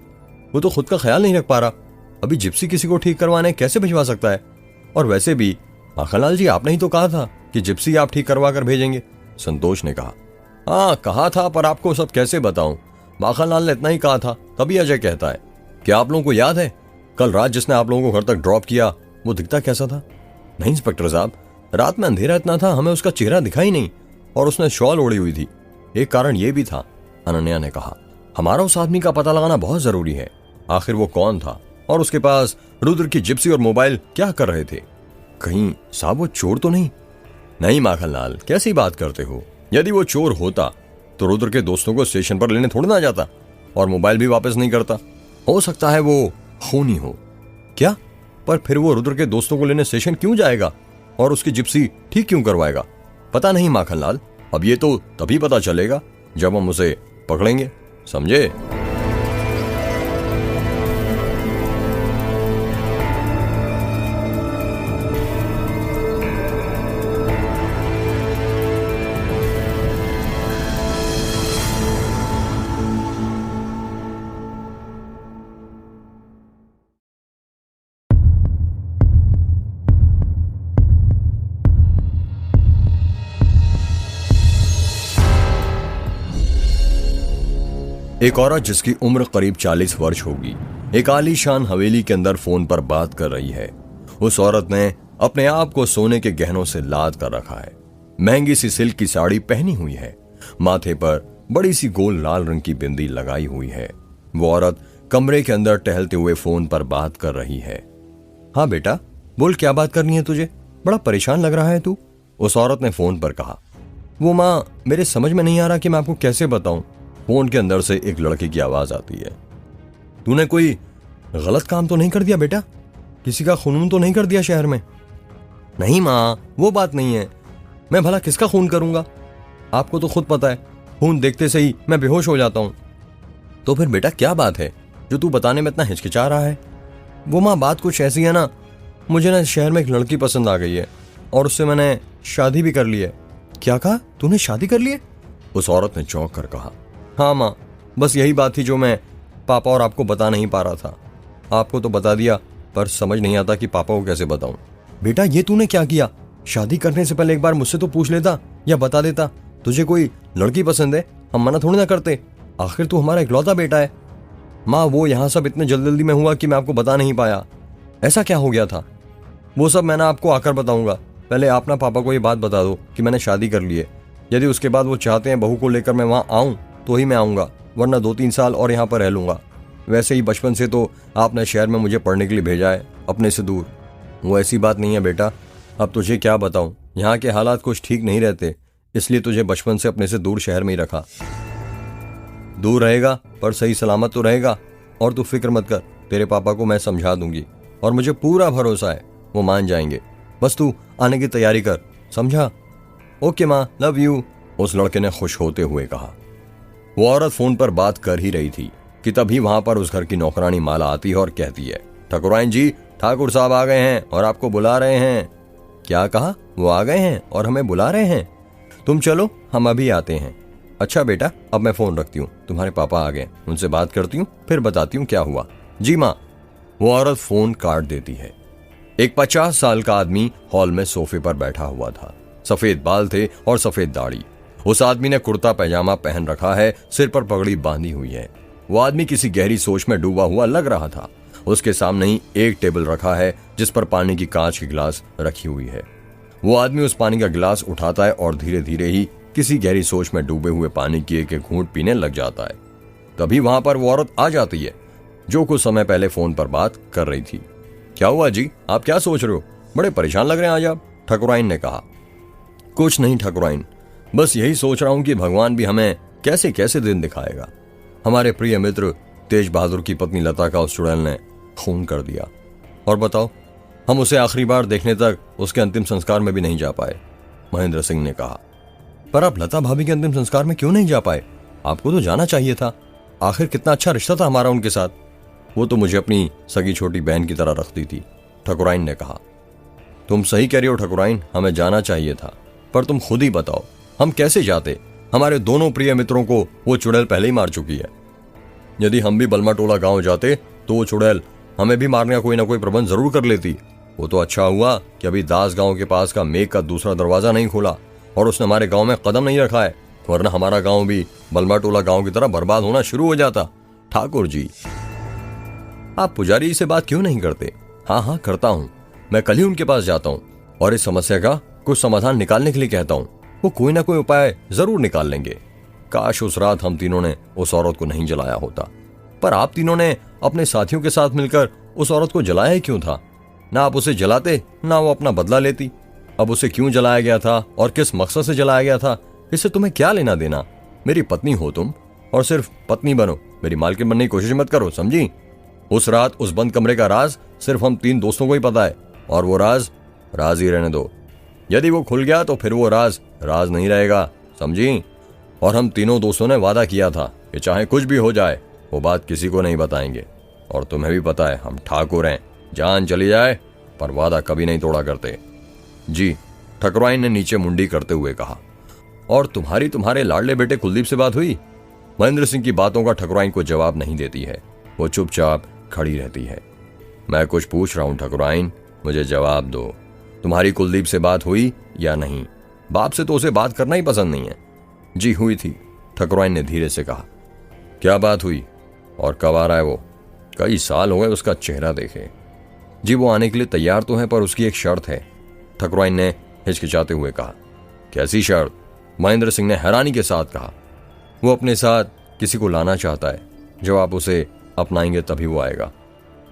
वो तो खुद का ख्याल नहीं रख पा रहा। अभी जिप्सी किसी को ठीक करवाने कैसे भिजवा सकता है? और वैसे भी माखनलाल जी, आपने ही तो कहा था कि जिप्सी आप ठीक करवा कर भेजेंगे, संतोष ने कहा। हाँ कहा था, पर आपको सब कैसे बताऊं? माखनलाल ने इतना ही कहा था, तभी अजय कहता है। क्या आप लोगों को याद है कल रात जिसने आप लोगों को घर तक ड्रॉप किया, वो दिखता कैसा था? नहीं इंस्पेक्टर साहब, रात में अंधेरा इतना था, हमें उसका चेहरा दिखाई नहीं, और उसने शॉल ओढ़ी हुई थी। एक कारण यह भी था, अनन्या ने कहा। हमारा उस आदमी का पता लगाना बहुत जरूरी है। आखिर वो कौन था और उसके पास रुद्र की जिप्सी और मोबाइल क्या कर रहे थे? कहीं साहब वो चोर तो नहीं? नहीं माखनलाल, कैसी बात करते हो? यदि वो चोर होता तो रुद्र के दोस्तों को स्टेशन पर लेने थोड़ा ना जाता और मोबाइल भी वापस नहीं करता। हो सकता है वो खूनी हो। क्या? पर फिर वो रुद्र के दोस्तों को लेने स्टेशन क्यों जाएगा और उसकी जिप्सी ठीक क्यों करवाएगा? पता नहीं माखनलाल, अब ये तो तभी पता चलेगा जब हम उसे पकड़ेंगे, समझे? एक औरत जिसकी उम्र करीब 40 वर्ष होगी, एक आलीशान हवेली के अंदर फोन पर बात कर रही है। उस औरत ने अपने आप को सोने के गहनों से लाद कर रखा है। महंगी सी सिल्क की साड़ी पहनी हुई है, माथे पर बड़ी सी गोल लाल रंग की बिंदी लगाई हुई है। वो औरत कमरे के अंदर टहलते हुए फोन पर बात कर रही है। हाँ बेटा बोल, क्या बात करनी है तुझे? बड़ा परेशान लग रहा है तू, उस औरत ने फोन पर कहा। वो माँ, मेरे समझ में नहीं आ रहा कि मैं आपको कैसे बताऊं। फोन के अंदर से एक लड़के की आवाज आती है। तूने कोई गलत काम तो नहीं कर दिया बेटा? किसी का खून तो नहीं कर दिया शहर में? नहीं माँ, वो बात नहीं है। मैं भला किसका खून करूंगा? आपको तो खुद पता है, खून देखते से ही मैं बेहोश हो जाता हूं। तो फिर बेटा क्या बात है जो तू बताने में इतना हिचकिचा रहा है? वो माँ, बात कुछ ऐसी है ना, मुझे ना शहर में एक लड़की पसंद आ गई है और उससे मैंने शादी भी कर ली है। क्या कहा? तूने शादी कर ली है? उस औरत ने चौंक कर कहा। हाँ माँ, बस यही बात थी जो मैं पापा और आपको बता नहीं पा रहा था। आपको तो बता दिया, पर समझ नहीं आता कि पापा को कैसे बताऊं। बेटा ये तूने क्या किया? शादी करने से पहले एक बार मुझसे तो पूछ लेता या बता देता तुझे कोई लड़की पसंद है, हम मना थोड़ी ना करते। आखिर तू हमारा इकलौता बेटा है। माँ, वो यहाँ सब इतने जल्दी में हुआ कि मैं आपको बता नहीं पाया। ऐसा क्या हो गया था? वो सब मैं ना आपको आकर बताऊंगा। पहले आप ना पापा को ये बात बता दो कि मैंने शादी कर ली है। यदि उसके बाद वो चाहते हैं बहू को लेकर मैं वहाँ आऊँ तो ही मैं आऊँगा, वरना 2-3 साल और यहाँ पर रह लूँगा। वैसे ही बचपन से तो आपने शहर में मुझे पढ़ने के लिए भेजा है, अपने से दूर। वो ऐसी बात नहीं है बेटा, अब तुझे क्या बताऊं, यहाँ के हालात कुछ ठीक नहीं रहते, इसलिए तुझे बचपन से अपने से दूर शहर में ही रखा। दूर रहेगा पर सही सलामत तो रहेगा, और तू फिक्र मत कर, तेरे पापा को मैं समझा दूंगी और मुझे पूरा भरोसा है वो मान जाएंगे। बस तू आने की तैयारी कर, समझा? ओके माँ, लव यू, उस लड़के ने खुश होते हुए कहा। वो औरत फोन पर बात कर ही रही थी कि तभी वहां पर उस घर की नौकरानी माला आती है और कहती है, ठकुराइन जी, ठाकुर साहब आ गए हैं और आपको बुला रहे हैं। क्या कहा? वो आ गए हैं और हमें बुला रहे हैं? तुम चलो, हम अभी आते हैं। अच्छा बेटा, अब मैं फोन रखती हूँ, तुम्हारे पापा आ गए, उनसे बात करती हूँ, फिर बताती हूँ क्या हुआ। जी माँ। वो औरत फोन काट देती है। एक 50 साल का आदमी हॉल में सोफे पर बैठा हुआ था। सफेद बाल थे और सफेद दाढ़ी। उस आदमी ने कुर्ता पैजामा पहन रखा है, सिर पर पगड़ी बांधी हुई है। वो आदमी किसी गहरी सोच में डूबा हुआ लग रहा था। उसके सामने ही एक टेबल रखा है जिस पर पानी की कांच की गिलास रखी हुई है। वो आदमी उस पानी का गिलास उठाता है और धीरे धीरे ही किसी गहरी सोच में डूबे हुए पानी की एक एक घूंट पीने लग जाता है। तभी वहां पर वो औरत आ जाती है जो कुछ समय पहले फोन पर बात कर रही थी। क्या हुआ जी, आप क्या सोच रहे हो? बड़े परेशान लग रहे हैं आज आप, ठकुराइन ने कहा। कुछ नहीं ठकुराइन, बस यही सोच रहा हूं कि भगवान भी हमें कैसे कैसे दिन दिखाएगा। हमारे प्रिय मित्र तेज बहादुर की पत्नी लता का उस चुड़ैल ने खून कर दिया, और बताओ, हम उसे आखिरी बार देखने तक उसके अंतिम संस्कार में भी नहीं जा पाए। महेंद्र सिंह ने कहा। पर आप लता भाभी के अंतिम संस्कार में क्यों नहीं जा पाए? आपको तो जाना चाहिए था, आखिर कितना अच्छा रिश्ता था हमारा उनके साथ। वो तो मुझे अपनी सगी छोटी बहन की तरह रखती थी, ठकुराइन ने कहा। तुम सही कह रही हो ठकुराइन, हमें जाना चाहिए था, पर तुम खुद ही बताओ हम कैसे जाते? हमारे दोनों प्रिय मित्रों को वो चुड़ैल पहले ही मार चुकी है। यदि हम भी बलमा टोला गांव जाते तो वो चुड़ैल हमें भी मारने का कोई ना कोई प्रबंध जरूर कर लेती। वो तो अच्छा हुआ कि अभी दास गांव के पास का मेघ का दूसरा दरवाजा नहीं खोला और उसने हमारे गांव में कदम नहीं रखा है, वरना हमारा गांव भी बलमा टोला गांव की तरह बर्बाद होना शुरू हो जाता। ठाकुर जी, आप पुजारी से बात क्यों नहीं करते? हाँ हाँ करता हूँ, मैं कल ही उनके पास जाता हूँ और इस समस्या का कुछ समाधान निकालने के लिए कहता हूँ। वो कोई ना कोई उपाय जरूर निकाल लेंगे। काश उस रात हम तीनों ने उस औरत को नहीं जलाया होता। पर आप तीनों ने अपने साथियों के साथ मिलकर उस औरत को जलाया ही क्यों था? ना आप उसे जलाते, ना वो अपना बदला लेती। अब उसे क्यों जलाया गया था और किस मकसद से जलाया गया था, इससे तुम्हें क्या लेना देना? मेरी पत्नी हो तुम, और सिर्फ पत्नी बनो, मेरी मालकिन बनने की कोशिश मत करो, समझी? उस रात उस बंद कमरे का राज सिर्फ हम 3 दोस्तों को ही पता है, और वो राज राज ही रहने दो। यदि वो खुल गया तो फिर वो राज राज नहीं रहेगा, समझी? और हम तीनों दोस्तों ने वादा किया था कि चाहे कुछ भी हो जाए वो बात किसी को नहीं बताएंगे। और तुम्हें भी पता है हम ठाकुर हैं, जान चली जाए पर वादा कभी नहीं तोड़ा करते। जी, ठकुराइन ने नीचे मुंडी करते हुए कहा। और तुम्हारे लाडले बेटे कुलदीप से बात हुई? महेंद्र सिंह की बातों का ठकुराइन को जवाब नहीं देती है, वो चुपचाप खड़ी रहती है। मैं कुछ पूछ रहा हूं ठकुराइन, मुझे जवाब दो। तुम्हारी कुलदीप से बात हुई या नहीं? बाप से तो उसे बात करना ही पसंद नहीं है। जी हुई थी, ठकुराइन ने धीरे से कहा। क्या बात हुई और कब आ रहा है वो? कई साल हो गए उसका चेहरा देखे। जी वो आने के लिए तैयार तो है, पर उसकी एक शर्त है, ठकुराइन ने हिचकिचाते हुए कहा। कैसी शर्त? महेंद्र सिंह ने हैरानी के साथ कहा। वो अपने साथ किसी को लाना चाहता है, जब आप उसे अपनाएंगे तभी वो आएगा।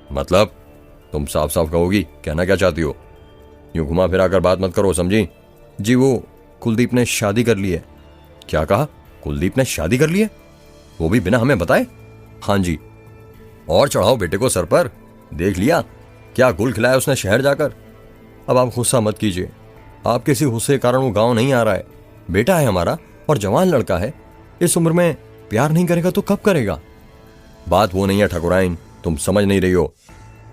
मतलब? तुम साफ साफ कहोगी, कहना क्या चाहती हो? यूं घुमा फिरा कर बात मत करो, समझी? जी वो कुलदीप ने शादी कर ली है। क्या कहा? कुलदीप ने शादी कर ली है? वो भी बिना हमें बताए? हाँ जी। और चढ़ाओ बेटे को सर पर, देख लिया क्या गुल खिलाया उसने शहर जाकर। अब आप गुस्सा मत कीजिए, आप किसी गुस्से के कारण वो गांव नहीं आ रहा है। बेटा है हमारा और जवान लड़का है, इस उम्र में प्यार नहीं करेगा तो कब करेगा? बात वो नहीं है ठकुराइन, तुम समझ नहीं रही हो।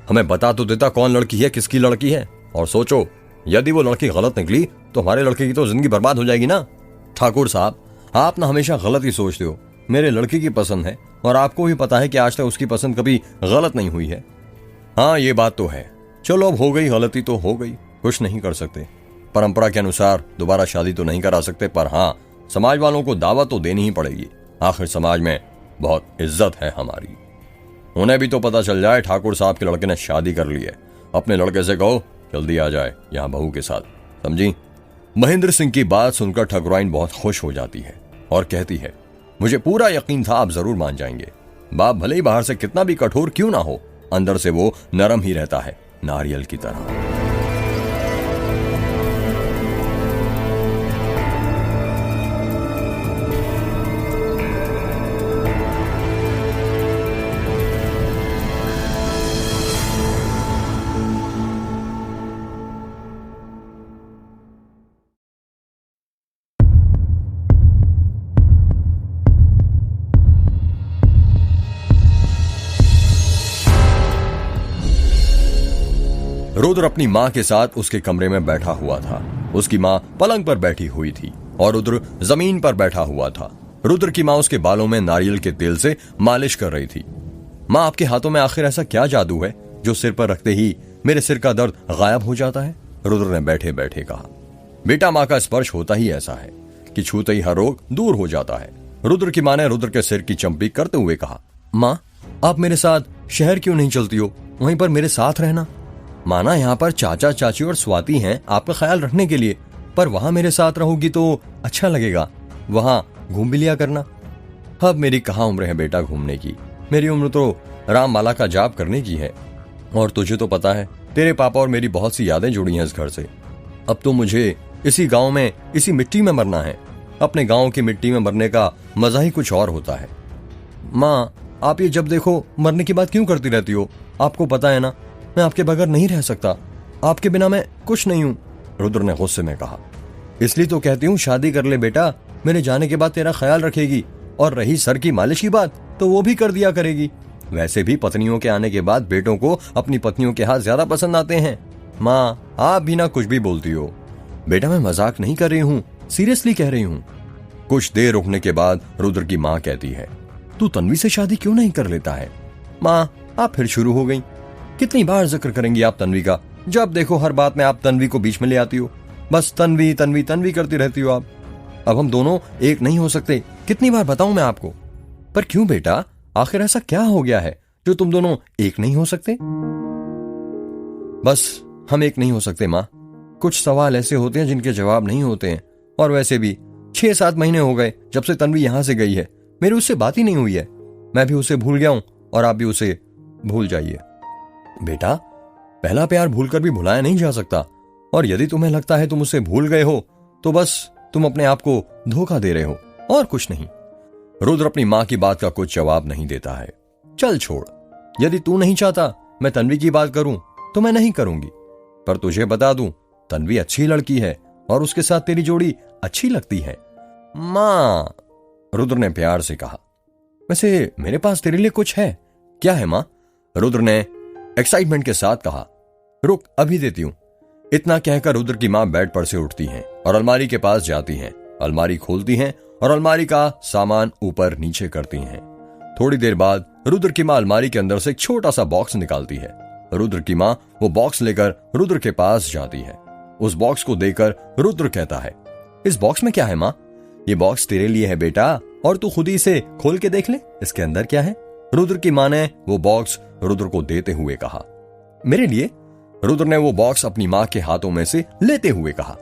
हमें बता तो देता कौन लड़की है, किसकी लड़की है। और सोचो, यदि वो लड़की गलत निकली तो हमारे लड़के की तो जिंदगी बर्बाद हो जाएगी ना। ठाकुर साहब, आप ना हमेशा गलत ही सोचते हो। मेरे लड़के की पसंद है और आपको भी पता है कि आज तक उसकी पसंद कभी गलत नहीं हुई है। हाँ ये बात तो है। चलो अब हो गई गलती तो हो गई, कुछ नहीं कर सकते। परंपरा के अनुसार दोबारा शादी तो नहीं करा सकते, पर हाँ समाज वालों को दावत तो देनी ही पड़ेगी। आखिर समाज में बहुत इज्जत है हमारी। उन्हें भी तो पता चल जाए ठाकुर साहब के लड़के ने शादी कर ली है। अपने लड़के से कहो जल्दी आ जाए यहाँ बहू के साथ, समझी? महेंद्र सिंह की बात सुनकर ठकुराइन बहुत खुश हो जाती है और कहती है, मुझे पूरा यकीन था आप जरूर मान जाएंगे। बाप भले ही बाहर से कितना भी कठोर क्यों ना हो, अंदर से वो नरम ही रहता है, नारियल की तरह। रुद्र अपनी माँ के साथ उसके कमरे में बैठा हुआ था। उसकी माँ पलंग पर बैठी हुई थी और रुद्र जमीन पर बैठा हुआ था। रुद्र की माँ उसके बालों में नारियल के तेल से मालिश कर रही थी। माँ, आपके हाथों में आखिर ऐसा क्या जादू है जो सिर पर रखते ही मेरे सिर का दर्द गायब हो जाता है? रुद्र ने बैठे बैठे कहा। बेटा, माँ का स्पर्श होता ही ऐसा है कि छूते ही हर रोग दूर हो जाता है। रुद्र की माँ ने रुद्र के सिर की चंपी करते हुए कहा। माँ, आप मेरे साथ शहर क्यों नहीं चलती हो? वहीं पर मेरे साथ रहना। माना यहाँ पर चाचा चाची और स्वाति हैं आपका ख्याल रखने के लिए, पर वहां मेरे साथ रहोगी तो अच्छा लगेगा, वहां घूम भी लिया करना। अब मेरी कहाँ उम्र है बेटा घूमने की, मेरी उम्र तो राममाला का जाप करने की है। और तुझे तो पता है तेरे पापा और मेरी बहुत सी यादें जुड़ी हैं इस घर से। अब तो मुझे इसी गांव में इसी मिट्टी में मरना है। अपने गांव की मिट्टी में मरने का मजा ही कुछ और होता है। माँ, आप ये जब देखो मरने की बात क्यों करती रहती हो? आपको पता है ना मैं आपके बगैर नहीं रह सकता, आपके बिना मैं कुछ नहीं हूं। रुद्र ने गुस्से में कहा। इसलिए तो कहती हूँ शादी कर ले बेटा, मेरे जाने के बाद तेरा ख्याल रखेगी। और रही सर की मालिश की बात तो वो भी कर दिया करेगी। वैसे भी पत्नियों के आने के बाद बेटों को अपनी पत्नियों के हाथ ज्यादा पसंद आते हैं। माँ, आप भी ना कुछ भी बोलती हो। बेटा, मैं मजाक नहीं कर रही हूँ, सीरियसली कह रही हूँ। कुछ देर रुकने के बाद रुद्र की माँ कहती है, तू तन्वी से शादी क्यों नहीं कर लेता है? माँ, आप फिर शुरू हो गई। कितनी बार जिक्र करेंगी आप तन्वी का? जब देखो हर बात में आप तन्वी को बीच में ले आती हो। बस तन्वी तन्वी तन्वी करती रहती हो आप। अब हम दोनों एक नहीं हो सकते, कितनी बार बताऊं मैं आपको? पर क्यों बेटा, आखिर ऐसा क्या हो गया है जो तुम दोनों एक नहीं हो सकते? बस हम एक नहीं हो सकते माँ। कुछ सवाल ऐसे होते हैं जिनके जवाब नहीं होते हैं। और वैसे भी 6-7 महीने हो गए जब से तन्वी यहां से गई है, मेरी उससे बात ही नहीं हुई है। मैं भी उसे भूल गया हूं और आप भी उसे भूल जाइए। बेटा, पहला प्यार भूलकर भी भुलाया नहीं जा सकता। और यदि तुम्हें लगता है तुम उसे भूल गए हो तो बस तुम अपने आप को धोखा दे रहे हो और कुछ नहीं। रुद्र अपनी मां की बात का कुछ जवाब नहीं देता है। चल छोड़, यदि तू नहीं चाहता मैं तन्वी की बात करूं तो मैं नहीं करूंगी। पर तुझे बता दूं, तन्वी अच्छी लड़की है और उसके साथ तेरी जोड़ी अच्छी लगती है। मां, रुद्र ने प्यार से कहा। वैसे मेरे पास तेरे लिए कुछ है। क्या है मां? रुद्र ने एक्साइटमेंट के साथ कहा। रुक, अभी देती हूं। इतना कहकर रुद्र की मां बेड पर से उठती हैं और अलमारी के पास जाती हैं। अलमारी खोलती हैं और अलमारी का सामान ऊपर नीचे करती हैं। थोड़ी देर बाद रुद्र की मां अलमारी के अंदर से एक छोटा सा बॉक्स निकालती है। रुद्र की मां वो बॉक्स लेकर रुद्र के पास जाती है। उस बॉक्स को देखकर रुद्र कहता है, इस बॉक्स में क्या है मां? ये बॉक्स तेरे लिए है बेटा, और तू खुद ही इसे खोल के देख ले, इसके अंदर क्या है। रुद्र की मां ने वो बॉक्स रुद्र को देते हुए कहा। मेरे लिए? रुद्र ने वो बॉक्स अपनी मां के हाथों में से लेते हुए कहा।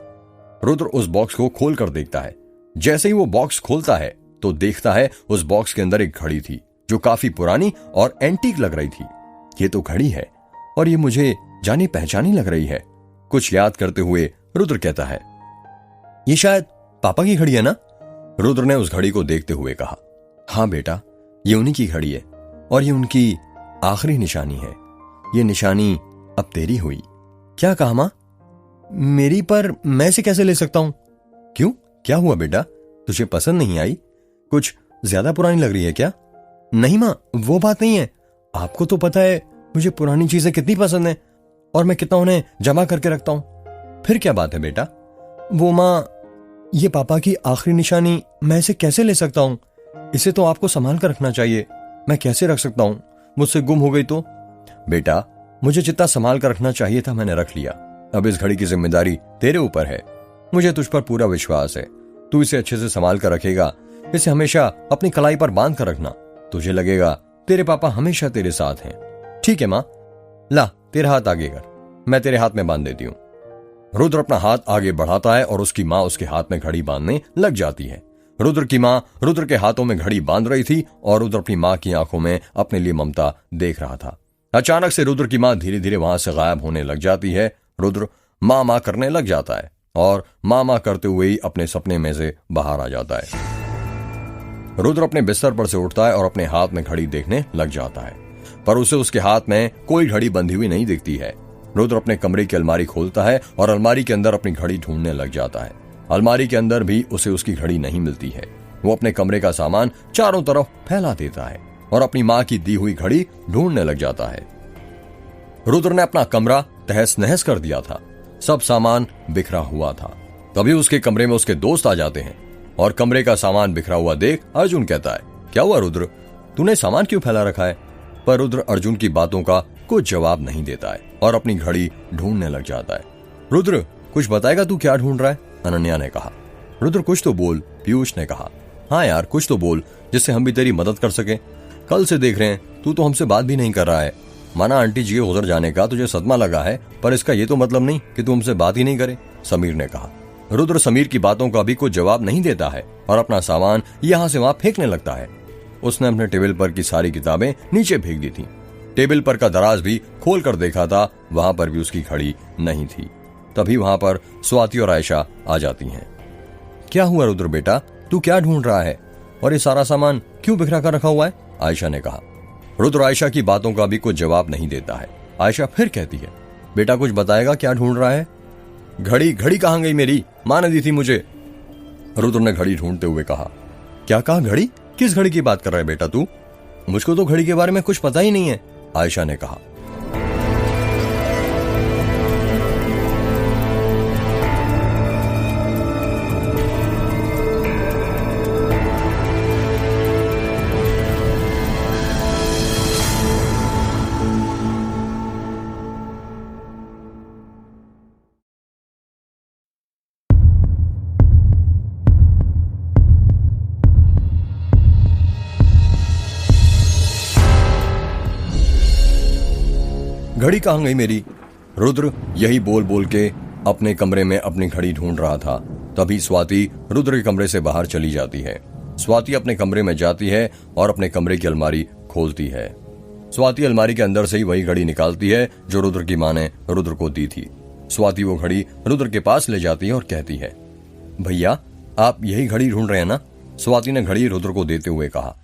रुद्र उस बॉक्स को खोल कर देखता है। जैसे ही वो बॉक्स खोलता है तो देखता है उस बॉक्स के अंदर एक घड़ी थी जो काफी पुरानी और एंटीक लग रही थी। ये तो घड़ी है और ये मुझे जानी पहचानी लग रही है। कुछ याद करते हुए रुद्र कहता है, ये शायद पापा की घड़ी है ना? रुद्र ने उस घड़ी को देखते हुए कहा, हाँ बेटा, ये उन्हीं की घड़ी है और ये उनकी आखिरी निशानी है। ये निशानी अब तेरी हुई। क्या कहा मां? मेरी? पर मैं इसे कैसे ले सकता हूं? क्यों, क्या हुआ बेटा? तुझे पसंद नहीं आई? कुछ ज्यादा पुरानी लग रही है क्या? नहीं मां, वो बात नहीं है। आपको तो पता है मुझे पुरानी चीजें कितनी पसंद है और मैं कितना उन्हें जमा करके रखता हूं। फिर क्या बात है बेटा? वो मां, ये पापा की आखिरी निशानी मैं इसे कैसे ले सकता हूं? इसे तो आपको संभाल कर रखना चाहिए। मैं कैसे रख सकता हूं? मुझसे गुम हो गई तो? बेटा, मुझे जितना संभाल कर रखना चाहिए था मैंने रख लिया। अब इस घड़ी की जिम्मेदारी तेरे ऊपर है। मुझे तुझ पर पूरा विश्वास है। तू इसे अच्छे से संभाल कर रखेगा। इसे हमेशा अपनी कलाई पर बांध कर रखना। तुझे लगेगा तेरे पापा हमेशा तेरे साथ हैं। ठीक है मां? ला, तेरा हाथ आगे कर, मैं तेरे हाथ में बांध देती हूं। रुद्र अपना हाथ आगे बढ़ाता है और उसकी मां उसके हाथ में घड़ी बांधने लग जाती है। रुद्र की माँ रुद्र के हाथों में घड़ी बांध रही थी और रुद्र अपनी माँ की आंखों में अपने लिए ममता देख रहा था। अचानक से रुद्र की माँ धीरे धीरे वहां से गायब होने लग जाती है। रुद्र माँ माँ करने लग जाता है और माँ माँ करते हुए ही अपने सपने में से बाहर आ जाता है। रुद्र अपने बिस्तर पर से उठता है और अपने हाथ में घड़ी देखने लग जाता है, पर उसे उसके हाथ में कोई घड़ी बंधी हुई नहीं दिखती है। रुद्र अपने कमरे की अलमारी खोलता है और अलमारी के अंदर अपनी घड़ी ढूंढने लग जाता है। अलमारी के अंदर भी उसे उसकी घड़ी नहीं मिलती है। वो अपने कमरे का सामान चारों तरफ फैला देता है और अपनी माँ की दी हुई घड़ी ढूंढने लग जाता है। रुद्र ने अपना कमरा तहस नहस कर दिया था, सब सामान बिखरा हुआ था। तभी उसके कमरे में उसके दोस्त आ जाते हैं और कमरे का सामान बिखरा हुआ देख अर्जुन कहता है, क्या हुआ रुद्र, तूने सामान क्यों फैला रखा है? पर रुद्र अर्जुन की बातों का कुछ जवाब नहीं देता है और अपनी घड़ी ढूंढने लग जाता है। रुद्र कुछ बताएगा तू क्या ढूंढ रहा है? अनन्या ने कहा। रुद्र कुछ तो बोल, पीयूष ने कहा। हाँ यार कुछ तो बोल जिससे हम भी तेरी मदद कर सके। कल से देख रहे हैं तू तो हमसे बात भी नहीं कर रहा है। माना आंटी जी के गुजर जाने का तुझे सदमा लगा है, पर इसका ये तो मतलब नहीं कि तू हमसे बात ही नहीं करे, समीर ने कहा। रुद्र समीर की बातों का भी कोई जवाब नहीं देता है और अपना सामान यहाँ से वहां फेंकने लगता है। उसने अपने टेबल पर की सारी किताबें नीचे फेंक दी थी। टेबल पर का दराज भी खोल कर देखा था, वहां पर भी उसकी घड़ी नहीं थी। तभी वहां पर स्वाति और आयशा आ जाती हैं। क्या हुआ रुद्र बेटा, तू क्या ढूंढ रहा है और ये सारा सामान क्यों बिखरा कर रखा हुआ है? आयशा ने कहा। रुद्र आयशा की बातों का भी कोई जवाब नहीं देता है। आयशा फिर कहती है, बेटा कुछ बताएगा क्या ढूंढ रहा है? घड़ी कहाँ गई मेरी, माँ ने दी थी मुझे। रुद्र ने घड़ी ढूंढते हुए कहा। क्या कहा घड़ी? किस घड़ी की बात कर रहा है बेटा तू? मुझको तो घड़ी के बारे में कुछ पता ही नहीं है, आयशा ने कहा। घड़ी कहाँ गई मेरी? रुद्र यही बोल बोल के अपने कमरे में अपनी घड़ी ढूंढ रहा था। तभी स्वाति रुद्र के कमरे से बाहर चली जाती है। स्वाति अपने कमरे में जाती है और अपने कमरे की अलमारी खोलती है। स्वाति अलमारी के अंदर से ही वही घड़ी निकालती है जो रुद्र की माँ ने रुद्र को दी थी। स्वाति वो घड़ी रुद्र के पास ले जाती है और कहती है, भैया आप यही घड़ी ढूंढ रहे हैं ना? स्वाति ने घड़ी रुद्र को देते हुए कहा।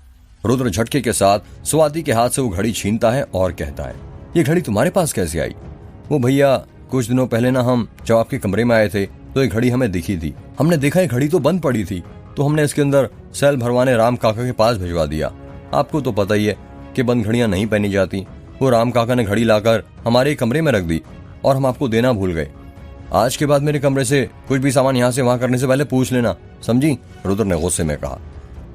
रुद्र झटके के साथ स्वाति के हाथ से वो घड़ी छीनता है और कहता है, ये घड़ी तुम्हारे पास कैसे आई? वो भैया कुछ दिनों पहले ना हम जब आपके कमरे में आए थे तो ये घड़ी हमें दिखी थी। हमने देखा ये घड़ी तो बंद पड़ी थी, तो हमने इसके अंदर सेल भरवाने राम काका के पास भिजवा दिया। आपको तो पता ही है कि बंद घड़ियां नहीं पहनी जाती। वो राम काका ने घड़ी लाकर हमारे कमरे में रख दी और हम आपको देना भूल गए। आज के बाद मेरे कमरे से कुछ भी सामान यहाँ से वहां करने से पहले पूछ लेना, समझी? रुद्र ने गुस्से में कहा।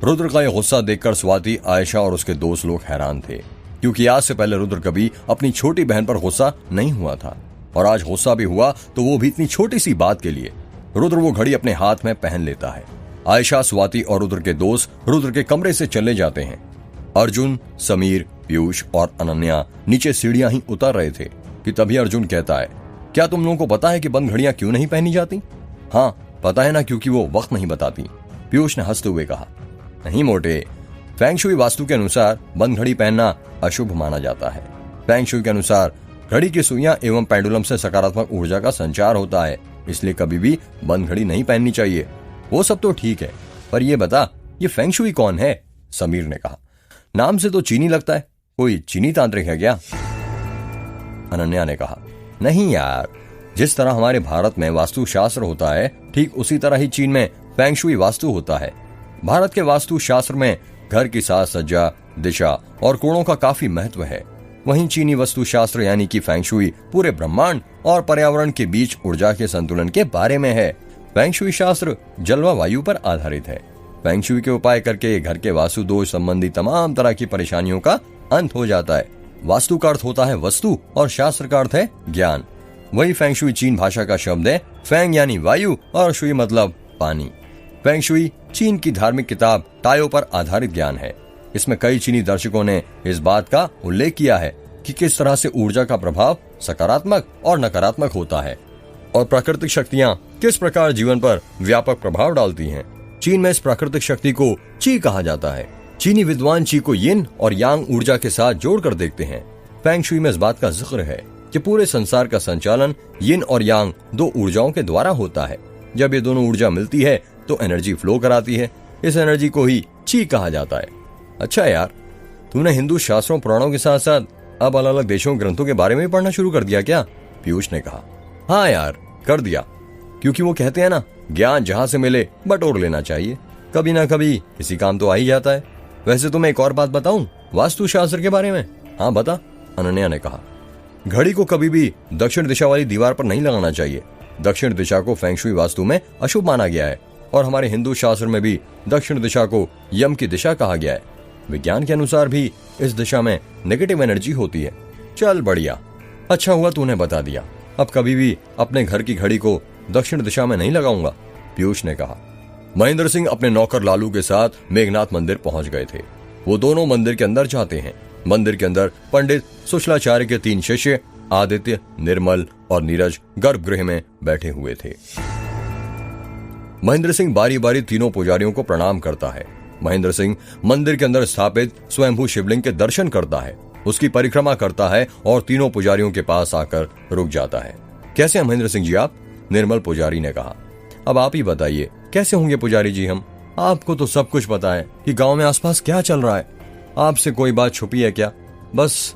रुद्र का यह गुस्सा देखकर स्वाति, आयशा और उसके दोस्त लोग हैरान थे, क्योंकि आज से पहले रुद्र कभी अपनी छोटी बहन पर गुस्सा नहीं हुआ था और आज गुस्सा भी हुआ तो वो भी इतनी छोटी सी बात के लिए। रुद्र वो घड़ी अपने हाथ में पहन लेता है। आयशा, स्वाति और रुद्र के दोस्त रुद्र के कमरे से चले जाते हैं। अर्जुन, समीर, पीयूष और अनन्या नीचे सीढ़ियां ही उतर रहे थे कि तभी अर्जुन कहता है, क्या तुम लोगों को पता है कि बंद घड़ियां क्यों नहीं पहनी जाती? हाँ पता है ना, क्योंकि वो वक्त नहीं बताती, पीयूष ने हंसते हुए कहा। नहीं मोटे, फेंग शुई वास्तु के अनुसार बंद घड़ी पहनना अशुभ माना जाता है। फेंग शुई के अनुसार घड़ी की सुइयां एवं पेंडुलम से सकारात्मक ऊर्जा का संचार होता है, इसलिए कभी भी बंद घड़ी नहीं पहननी चाहिए। वो सब तो ठीक है, पर ये बता ये फेंग शुई कौन है? समीर ने कहा। नाम से तो चीनी लगता है, कोई चीनी तांत्रिक है क्या? अनन्या ने कहा। नहीं यार, जिस तरह हमारे भारत में वास्तु शास्त्र होता है ठीक उसी तरह ही चीन में फेंग शुई वास्तु होता है। भारत के वास्तु शास्त्र में घर की साज सज्जा, दिशा और कोणों का काफी महत्व है। वहीं चीनी वास्तु शास्त्र यानी कि फेंग शुई पूरे ब्रह्मांड और पर्यावरण के बीच ऊर्जा के संतुलन के बारे में है। फेंग शुई शास्त्र जल व वायु पर आधारित है। फेंग शुई के उपाय करके घर के वास्तु दोष संबंधी तमाम तरह की परेशानियों का अंत हो जाता है। वास्तु का अर्थ होता है वस्तु और शास्त्र का अर्थ है ज्ञान। वही फेंग शुई चीन भाषा का शब्द है। फेंग यानी वायु और शुई मतलब पानी। फेंग शुई चीन की धार्मिक किताब ताओ पर आधारित ज्ञान है। इसमें कई चीनी दर्शकों ने इस बात का उल्लेख किया है कि किस तरह से ऊर्जा का प्रभाव सकारात्मक और नकारात्मक होता है और प्राकृतिक शक्तियां किस प्रकार जीवन पर व्यापक प्रभाव डालती हैं। चीन में इस प्राकृतिक शक्ति को ची कहा जाता है। चीनी विद्वान ची को यिन और यांग ऊर्जा के साथ जोड़कर देखते हैं। फेंग शुई में इस बात का जिक्र है कि पूरे संसार का संचालन यिन और यांग दो ऊर्जाओं के द्वारा होता है। जब ये दोनों ऊर्जा मिलती है तो एनर्जी फ्लो कराती है। इस एनर्जी को ही ची कहा जाता है। अच्छा यार, तूने हिंदू शास्त्रों पुराणों के साथ साथ अब अलग अलग देशों ग्रंथों के बारे में पढ़ना शुरू कर दिया क्या? पीयूष ने कहा। हाँ यार, कर दिया, क्योंकि वो कहते हैं ना, ज्ञान जहां से मिले बटोर लेना चाहिए, कभी ना कभी किसी काम तो आ ही जाता है। वैसे तुम्हें एक और बात बताऊं वास्तु शास्त्र के बारे में? हाँ बता, अनन्या ने कहा। घड़ी को कभी भी दक्षिण दिशा वाली दीवार पर नहीं लगाना चाहिए। दक्षिण दिशा को फेंग शुई वास्तु में अशुभ माना गया है और हमारे हिंदू शास्त्र में भी दक्षिण दिशा को यम की दिशा कहा गया है। विज्ञान के अनुसार भी इस दिशा में नेगेटिव एनर्जी होती है। चल बढ़िया, अच्छा हुआ तूने बता दिया। अब कभी भी अपने घर की घड़ी को दक्षिण दिशा में नहीं लगाऊंगा, पीयूष ने कहा। महेंद्र सिंह अपने नौकर लालू के साथ मेघनाथ मंदिर पहुंच गए थे। वो दोनों मंदिर के अंदर जाते हैं। मंदिर के अंदर पंडित सुशलाचार्य के 3 शिष्य आदित्य, निर्मल और नीरज गर्भगृह में बैठे हुए थे। महेंद्र सिंह बारी बारी तीनों पुजारियों को प्रणाम करता है। महेंद्र सिंह मंदिर के अंदर स्थापित स्वयंभू शिवलिंग के दर्शन करता है, उसकी परिक्रमा करता है और तीनों पुजारियों के पास आकर रुक जाता है। कैसे हैं महेंद्र सिंह जी आप? निर्मल पुजारी ने कहा। अब आप ही बताइए, कैसे होंगे पुजारी जी हम? आपको तो सब कुछ पता है कि गांव में आसपास क्या चल रहा है। आपसे कोई बात छुपी है क्या? बस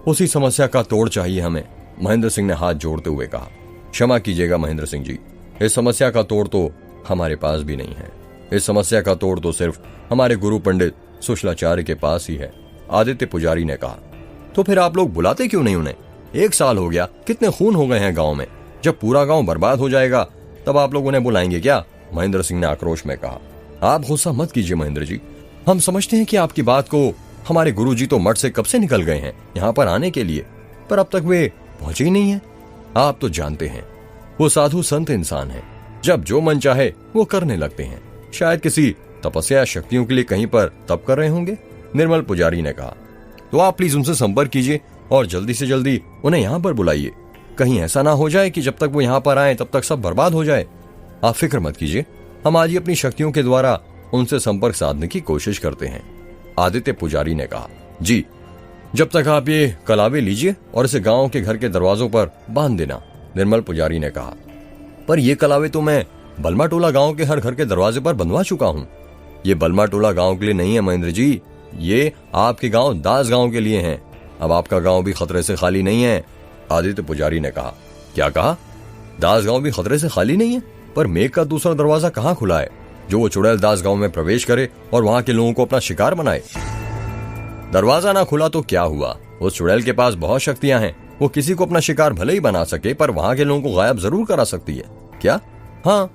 उसी समस्या का तोड़ चाहिए हमें, महेंद्र सिंह ने हाथ जोड़ते हुए कहा। क्षमा कीजिएगा महेंद्र सिंह जी, इस समस्या का तोड़ तो हमारे पास भी नहीं है। इस समस्या का तोड़ तो सिर्फ हमारे गुरु पंडित सुशलाचार्य के पास ही है, आदित्य पुजारी ने कहा। तो फिर आप लोग बुलाते क्यों नहीं उन्हें? 1 साल हो गया, कितने खून हो गए हैं गांव में। जब पूरा गांव बर्बाद हो जाएगा तब आप लोग उन्हें बुलाएंगे क्या? महेंद्र सिंह ने आक्रोश में कहा। आप गुस्सा मत कीजिए महेंद्र जी, हम समझते हैं कि आपकी बात को हमारे गुरुजी तो मठ से कब से निकल गए हैं यहाँ पर आने के लिए, पर अब तक वे पहुंचे ही नहीं है। आप तो जानते हैं वो साधु संत इंसान है, जब जो मन चाहे वो करने लगते हैं। शायद किसी तपस्या शक्तियों के लिए कहीं पर तप कर रहे होंगे, निर्मल पुजारी ने कहा। तो आप प्लीज उनसे संपर्क कीजिए और जल्दी से जल्दी उन्हें यहाँ पर बुलाइए। कहीं ऐसा ना हो जाए कि जब तक वो यहाँ पर आए तब तक सब बर्बाद हो जाए। आप फिक्र मत कीजिए, हम आज ही अपनी शक्तियों के द्वारा उनसे संपर्क साधने की कोशिश करते हैं, आदित्य पुजारी ने कहा। जी, जब तक आप ये कलावे लीजिए और इसे गांव के घर के दरवाजों पर बांध देना, निर्मल पुजारी ने कहा। पर ये कलावे तो मैं बलमा टोला गांव के हर घर के दरवाजे पर बंधवा चुका हूँ। ये बलमा टोला गांव के लिए नहीं है महेंद्र जी, ये आपके गांव दास गांव के लिए हैं। अब आपका गांव भी खतरे से खाली नहीं है, आदित्य पुजारी ने कहा। क्या कहा? दास गांव भी खतरे से खाली नहीं है? पर मेघ का दूसरा दरवाजा कहाँ खुला है जो वो चुड़ैल दास गांव में प्रवेश करे और वहां के लोगों को अपना शिकार बनाए? दरवाजा ना खुला तो क्या हुआ, उस चुड़ैल के पास बहुत शक्तियां हैं। वो किसी को अपना शिकार भले ही बना सके पर वहां के लोगों को गायब जरूर करा सकती है। क्या? हाँ,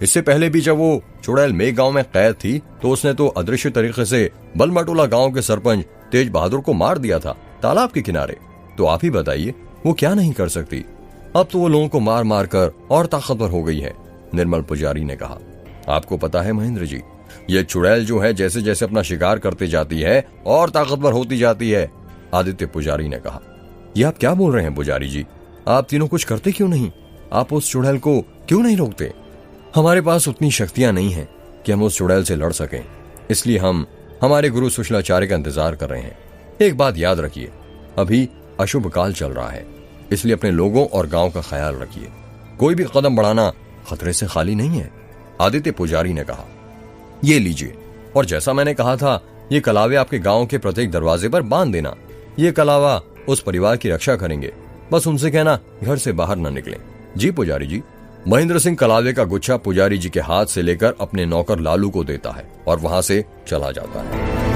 इससे पहले भी जब वो चुड़ैल मेघ गांव में कैद थी तो उसने तो अदृश्य तरीके से बलमाटोला गांव के सरपंच तेज बहादुर को मार दिया था तालाब के किनारे। तो आप ही बताइए वो क्या नहीं कर सकती? अब तो वो लोगों को मार मार कर और ताकतवर हो गई है, निर्मल पुजारी ने कहा। आपको पता है महेंद्र जी, ये चुड़ैल जो है जैसे जैसे अपना शिकार करते जाती है और ताकतवर होती जाती है, आदित्य पुजारी ने कहा। ये आप क्या बोल रहे हैं पुजारी जी? आप तीनों कुछ करते क्यों नहीं? आप उस चुड़ैल को क्यों नहीं रोकते? हमारे पास उतनी शक्तियां नहीं हैं कि हम उस चुड़ैल से लड़ सकें, इसलिए हम हमारे गुरु सुशलाचार्य का इंतजार कर रहे हैं। एक बात याद रखिए, अभी अशुभ काल चल रहा है, इसलिए अपने लोगों और गांव का ख्याल रखिए। कोई भी कदम बढ़ाना खतरे से खाली नहीं है, आदित्य पुजारी ने कहा। ये लीजिए, और जैसा मैंने कहा था, ये कलावे आपके गांव के प्रत्येक दरवाजे पर बांध देना। ये कलावा उस परिवार की रक्षा करेंगे, बस उनसे कहना घर से बाहर न निकलें। जी पुजारी जी। महेंद्र सिंह कलावे का गुच्छा पुजारी जी के हाथ से लेकर अपने नौकर लालू को देता है और वहां से चला जाता है।